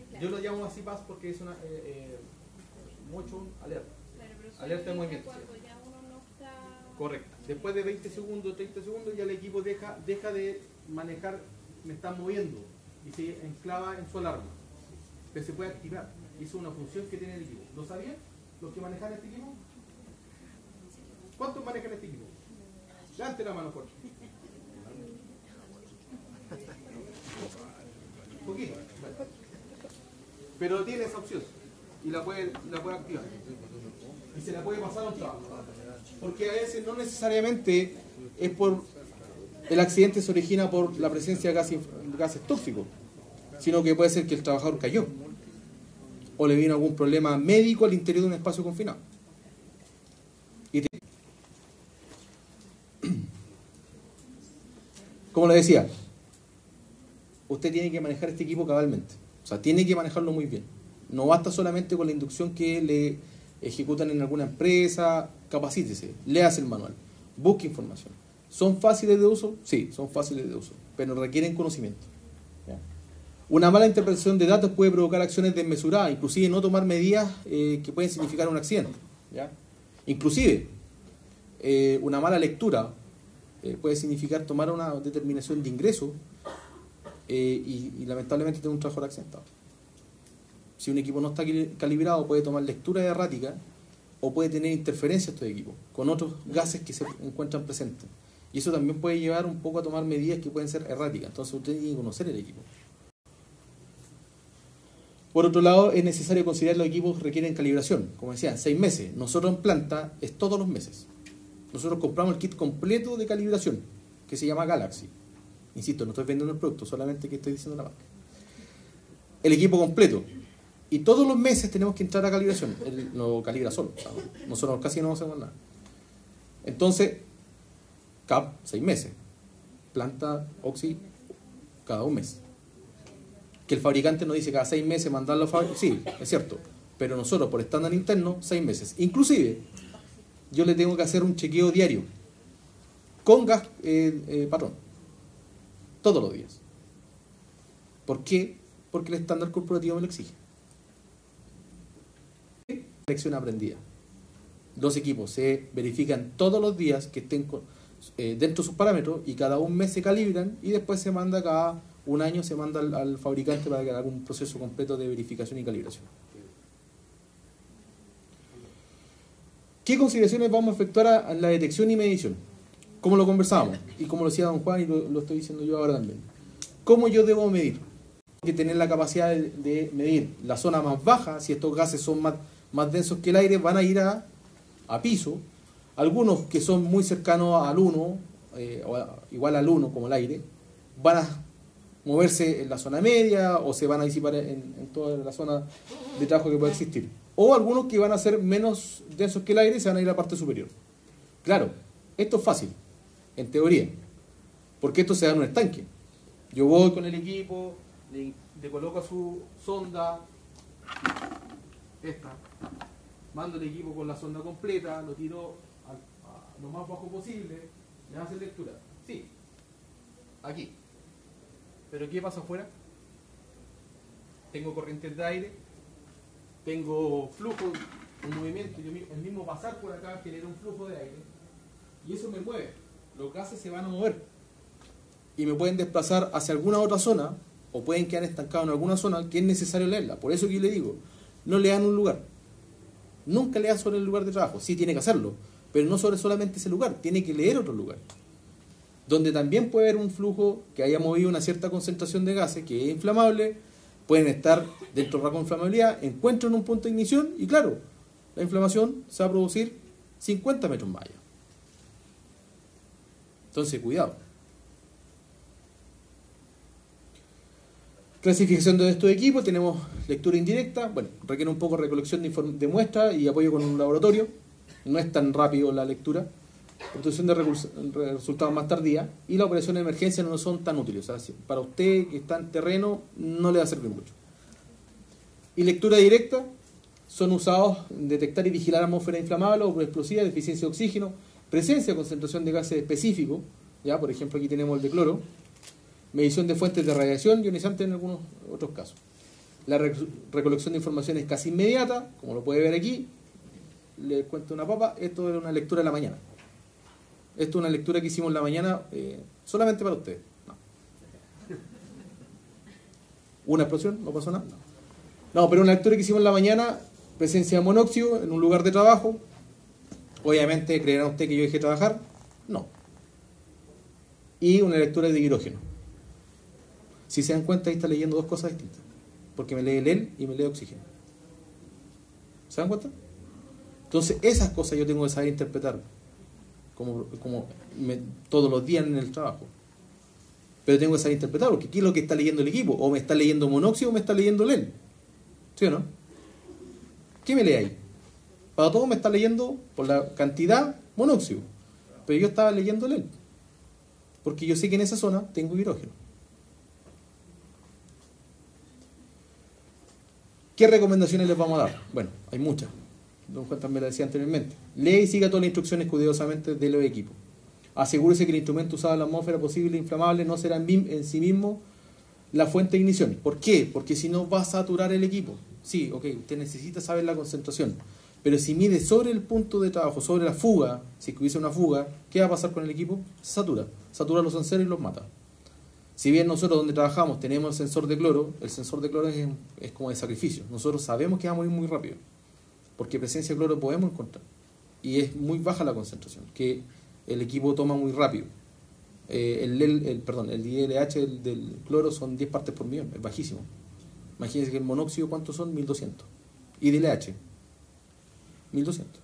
Claro. Yo lo llamo así PAS porque es una mucho alerta. Claro, pero Alerta de movimiento. cuando ya uno no está... Correcto. Después de 20 segundos, 30 segundos, ya el equipo deja de manejar, me está moviendo y se enclava en su alarma. Pero se puede activar. Y eso es una función que tiene el equipo. ¿Lo sabían los que manejan este equipo? ¿Cuántos manejan este equipo? Levante la mano fuerte. Un poquito. Pero tiene esa opción y la puede activar. Y se la puede pasar a un trabajo. Porque a veces no necesariamente es por el accidente se origina por la presencia de gases tóxicos, sino que puede ser que el trabajador cayó o le vino algún problema médico al interior de un espacio confinado. Como le decía, usted tiene que manejar este equipo cabalmente, o sea, tiene que manejarlo muy bien. No basta solamente con la inducción que le ejecutan en alguna empresa, capacítese, léase el manual, busque información. ¿Son fáciles de uso? Sí, son fáciles de uso, pero requieren conocimiento. ¿Ya? Una mala interpretación de datos puede provocar acciones desmesuradas, inclusive no tomar medidas que pueden significar un accidente. ¿Ya? Inclusive, una mala lectura puede significar tomar una determinación de ingreso y lamentablemente tener un trabajador accidentado. Si un equipo no está calibrado, puede tomar lectura errática o puede tener interferencia estos equipos con otros gases que se encuentran presentes. Y eso también puede llevar un poco a tomar medidas que pueden ser erráticas. Entonces usted tiene que conocer el equipo. Por otro lado, es necesario considerar que los equipos requieren calibración. Como decía, 6 meses. Nosotros en planta es todos los meses. Nosotros compramos el kit completo de calibración, que se llama Galaxy. Insisto, no estoy vendiendo el producto, solamente que estoy diciendo la marca. El equipo completo. Y todos los meses tenemos que entrar a calibración. Él lo calibra solo. O sea, nosotros casi no hacemos nada. Entonces, CAP, 6 meses. Planta, Oxy, cada 1 mes. Que el fabricante nos dice cada 6 meses mandarlo a fabricar. Sí, es cierto. Pero nosotros, por estándar interno, 6 meses. Inclusive, yo le tengo que hacer un chequeo diario. Con gas patrón. Todos los días. ¿Por qué? Porque el estándar corporativo me lo exige. Lección aprendida. Los equipos se verifican todos los días que estén dentro de sus parámetros y cada 1 mes se calibran y después se manda cada un año se manda al fabricante para que haga un proceso completo de verificación y calibración. ¿Qué consideraciones vamos a efectuar a la detección y medición? Como lo conversábamos y como lo decía don Juan y lo estoy diciendo yo ahora también. ¿Cómo yo debo medir? Tengo que tener la capacidad de medir la zona más baja. Si estos gases son más densos que el aire, van a ir a piso. Algunos que son muy cercanos al 1, igual al 1 como el aire, van a moverse en la zona media o se van a disipar en toda la zona de trabajo que pueda existir. O algunos que van a ser menos densos que el aire y se van a ir a la parte superior. Claro, esto es fácil, en teoría, porque esto se da en un estanque. Yo voy con el equipo, le coloco su sonda, esta, mando el equipo con la sonda completa, lo tiro a lo más bajo posible, le hace lectura. Sí, aquí. Pero ¿qué pasa afuera? Tengo corrientes de aire, tengo flujo, un movimiento, el mismo pasar por acá genera un flujo de aire y eso me mueve. Los gases se van a mover y me pueden desplazar hacia alguna otra zona o pueden quedar estancados en alguna zona que es necesario leerla. Por eso que yo le digo, no lean un lugar, nunca lean sobre el lugar de trabajo. Sí, tiene que hacerlo, pero no sobre solamente ese lugar, tiene que leer otro lugar donde también puede haber un flujo que haya movido una cierta concentración de gases que es inflamable. Pueden estar dentro del rango de inflamabilidad, encuentran un punto de ignición y claro, la inflamación se va a producir 50 metros más allá. Entonces, cuidado. Clasificación de estos equipos, tenemos lectura indirecta, bueno, requiere un poco de recolección de muestras y apoyo con un laboratorio, no es tan rápido la lectura, obtención de resultados más tardía y la operación de emergencia no son tan útiles, o sea, para usted que está en terreno no le va a servir mucho. Y lectura directa son usados en detectar y vigilar atmósfera inflamable o explosiva, deficiencia de oxígeno, presencia de concentración de gases específicos, ya por ejemplo aquí tenemos el de cloro, medición de fuentes de radiación ionizante en algunos otros casos. La recolección de información es casi inmediata, como lo puede ver aquí, les cuento una papa, esto es una lectura de la mañana. Esto es una lectura que hicimos en la mañana solamente para ustedes. No. ¿Una explosión? ¿No pasó nada? No, pero una lectura que hicimos en la mañana, presencia de monóxido en un lugar de trabajo. Obviamente, ¿creerá usted que yo dejé de trabajar? No. Y una lectura de hidrógeno. Si se dan cuenta, ahí está leyendo dos cosas distintas. Porque me lee el EL y me lee oxígeno. ¿Se dan cuenta? Entonces, esas cosas yo tengo que saber interpretar. Todos los días en el trabajo. Pero tengo que saber interpretar, porque ¿qué es lo que está leyendo el equipo? O me está leyendo monóxido o me está leyendo LEL. ¿Sí o no? ¿Qué me lee ahí? Para todo me está leyendo por la cantidad monóxido. Pero yo estaba leyendo LEL. Porque yo sé que en esa zona tengo hidrógeno. ¿Qué recomendaciones les vamos a dar? Bueno, hay muchas. Don Juan también lo decía anteriormente. Lee y siga todas las instrucciones cuidadosamente de los equipos. Asegúrese que el instrumento usado en la atmósfera posible e inflamable no será en sí mismo la fuente de ignición. ¿Por qué? Porque si no va a saturar el equipo. Sí, ok, usted necesita saber la concentración. Pero si mide sobre el punto de trabajo, sobre la fuga, si hubiese una fuga, ¿qué va a pasar con el equipo? Se satura. Satura los sensores y los mata. Si bien nosotros donde trabajamos tenemos el sensor de cloro, el sensor de cloro es como de sacrificio. Nosotros sabemos que va a morir muy rápido. Porque presencia de cloro podemos encontrar. Y es muy baja la concentración, que el equipo toma muy rápido. El ILH del cloro son 10 partes por millón, es bajísimo. Imagínense que el monóxido, ¿cuántos son? 1200. Y DLH, 1200.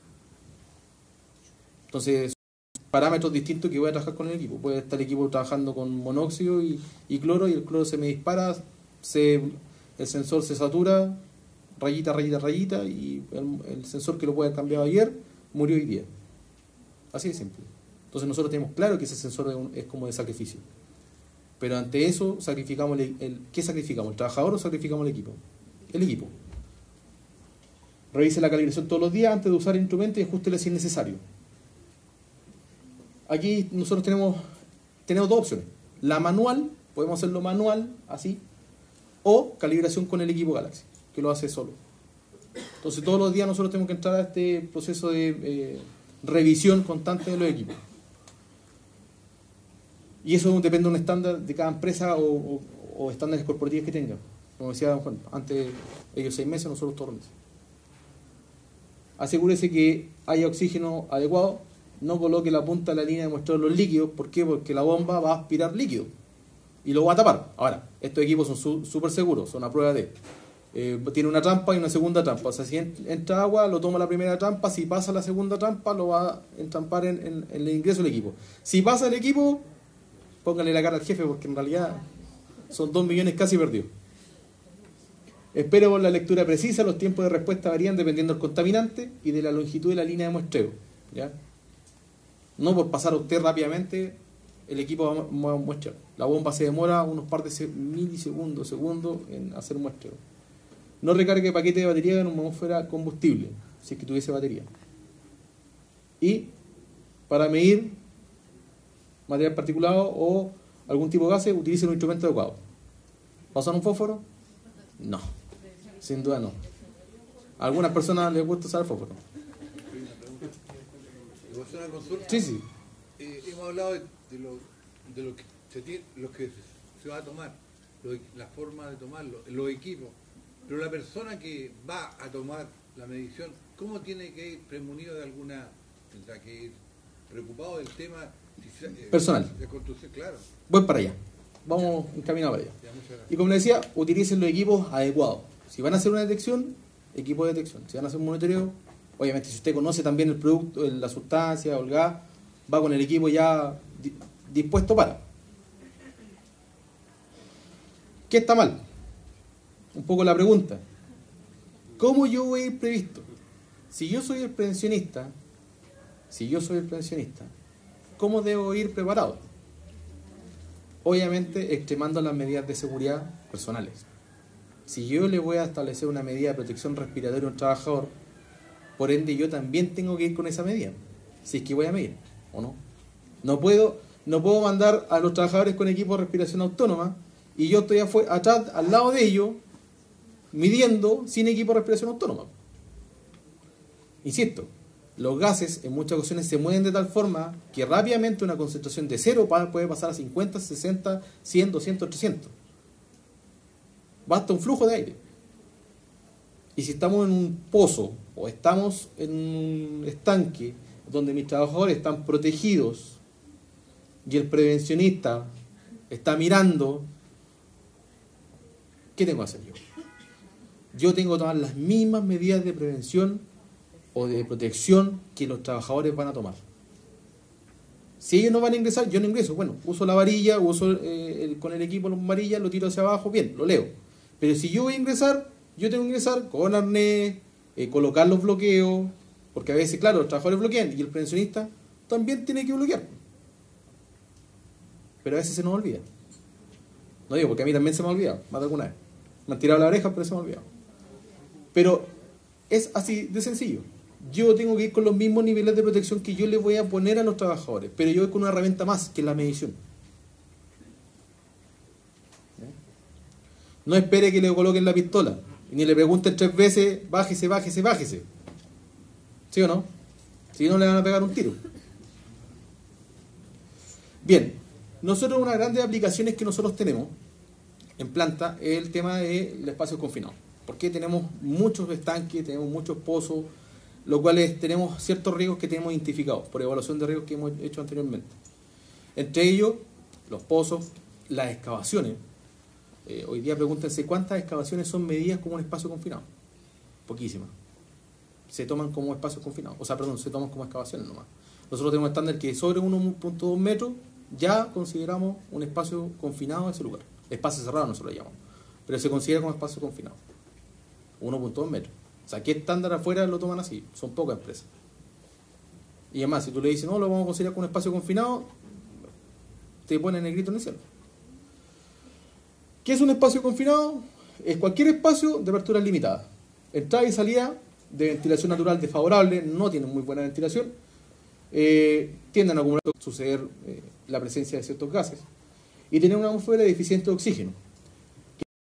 Entonces, parámetros distintos que voy a trabajar con el equipo. Puede estar el equipo trabajando con monóxido y cloro, y el cloro se me dispara, el sensor se satura, rayita, y el sensor que lo puede haber cambiado ayer, murió hoy día. Así de simple. Entonces nosotros tenemos claro que ese sensor es como de sacrificio. Pero ante eso, sacrificamos ¿qué sacrificamos? ¿El trabajador o sacrificamos el equipo? El equipo. Revise la calibración todos los días antes de usar el instrumento y ajústele si es necesario. Aquí nosotros tenemos dos opciones. La manual, podemos hacerlo manual, así, o calibración con el equipo Galaxy, que lo hace solo. Entonces todos los días nosotros tenemos que entrar a este proceso de revisión constante de los equipos. Y eso depende de un estándar de cada empresa o o estándares corporativos que tengan. Como decía don Juan, antes ellos 6 meses, nosotros todos los meses. Asegúrese que haya oxígeno adecuado, no coloque la punta de la línea de muestreo de los líquidos. ¿Por qué? Porque la bomba va a aspirar líquido y lo va a tapar. Ahora, estos equipos son súper seguros, son a prueba de... tiene una trampa y una segunda trampa. O sea, si entra agua, lo toma la primera trampa. Si pasa la segunda trampa, lo va a entrampar en el ingreso del equipo. Si pasa el equipo, póngale la cara al jefe, porque en realidad son 2 millones casi perdidos. Espero por la lectura precisa. Los tiempos de respuesta varían dependiendo del contaminante y de la longitud de la línea de muestreo, ¿ya? No por pasar a usted rápidamente, el equipo va a muestrear. La bomba se demora unos par de milisegundos, segundos en hacer muestreo. No recargue paquete de batería en una atmósfera combustible, si es que tuviese batería. Y para medir material particulado o algún tipo de gases, utilice un instrumento adecuado. ¿Pasan un fósforo? No, sin duda no. A algunas personas les gusta usar el fósforo. Una consulta. Sí, sí. Hemos hablado de lo que se va a tomar, la forma de tomarlo, los equipos, pero la persona que va a tomar la medición, ¿cómo tiene que ir premunido de alguna, tendrá que ir preocupado del tema personal? De construcción, claro. Voy para allá. Vamos encaminados para allá. Y como le decía, utilicen los equipos adecuados. Si van a hacer una detección, equipo de detección. Si van a hacer un monitoreo, obviamente si usted conoce también el producto, la sustancia o el gas, va con el equipo ya dispuesto para. ¿Qué está mal? Un poco la pregunta. ¿Cómo yo voy a ir previsto? Si yo soy el prevencionista, ¿cómo debo ir preparado? Obviamente extremando las medidas de seguridad personales. Si yo le voy a establecer una medida de protección respiratoria a un trabajador, por ende yo también tengo que ir con esa medida, si es que voy a medir, ¿o no? No puedo mandar a los trabajadores con equipo de respiración autónoma y yo estoy atrás, al lado de ellos, midiendo sin equipo de respiración autónoma. Insisto, los gases en muchas ocasiones se mueven de tal forma que rápidamente una concentración de 0 puede pasar a 50, 60, 100, 200, 300. Basta un flujo de aire. Y si estamos en un pozo o estamos en un estanque donde mis trabajadores están protegidos y el prevencionista está mirando, ¿qué tengo que hacer yo? Yo tengo que tomar las mismas medidas de prevención o de protección que los trabajadores van a tomar. Si ellos no van a ingresar, yo no ingreso. Bueno, uso la varilla, con el equipo la varilla, lo tiro hacia abajo, bien, lo leo. Pero si yo voy a ingresar, yo tengo que ingresar con arnés, colocar los bloqueos, porque a veces, claro, los trabajadores bloquean y el prevencionista también tiene que bloquear. Pero a veces se nos olvida. No digo, porque a mí también se me ha olvidado, más de alguna vez. Me han tirado la oreja, pero se me ha olvidado. Pero es así de sencillo. Yo tengo que ir con los mismos niveles de protección que yo le voy a poner a los trabajadores, pero yo voy con una herramienta más, que es la medición. No espere que le coloquen la pistola, ni le pregunten 3 veces, bájese, bájese, bájese. ¿Sí o no? Si no, le van a pegar un tiro. Bien, nosotros una de las grandes aplicaciones que nosotros tenemos en planta es el tema del espacio confinado. Porque tenemos muchos estanques, tenemos muchos pozos, los cuales tenemos ciertos riesgos que tenemos identificados por evaluación de riesgos que hemos hecho anteriormente. Entre ellos, los pozos, las excavaciones. Hoy día pregúntense cuántas excavaciones son medidas como un espacio confinado. Poquísimas. Se toman como espacios confinados. O sea, perdón, se toman como excavaciones nomás. Nosotros tenemos estándar que sobre 1.2 metros ya consideramos un espacio confinado en ese lugar. Espacio cerrado nosotros lo llamamos. Pero se considera como espacio confinado. 1.2 metros. O sea, ¿qué estándar afuera lo toman así? Son pocas empresas. Y además, si tú le dices, no, lo vamos a considerar como un espacio confinado, te ponen el grito en el cielo. ¿Qué es un espacio confinado? Es cualquier espacio de apertura limitada. Entrada y salida de ventilación natural desfavorable, no tienen muy buena ventilación, tienden a acumular, suceder la presencia de ciertos gases y tener una atmósfera deficiente de oxígeno.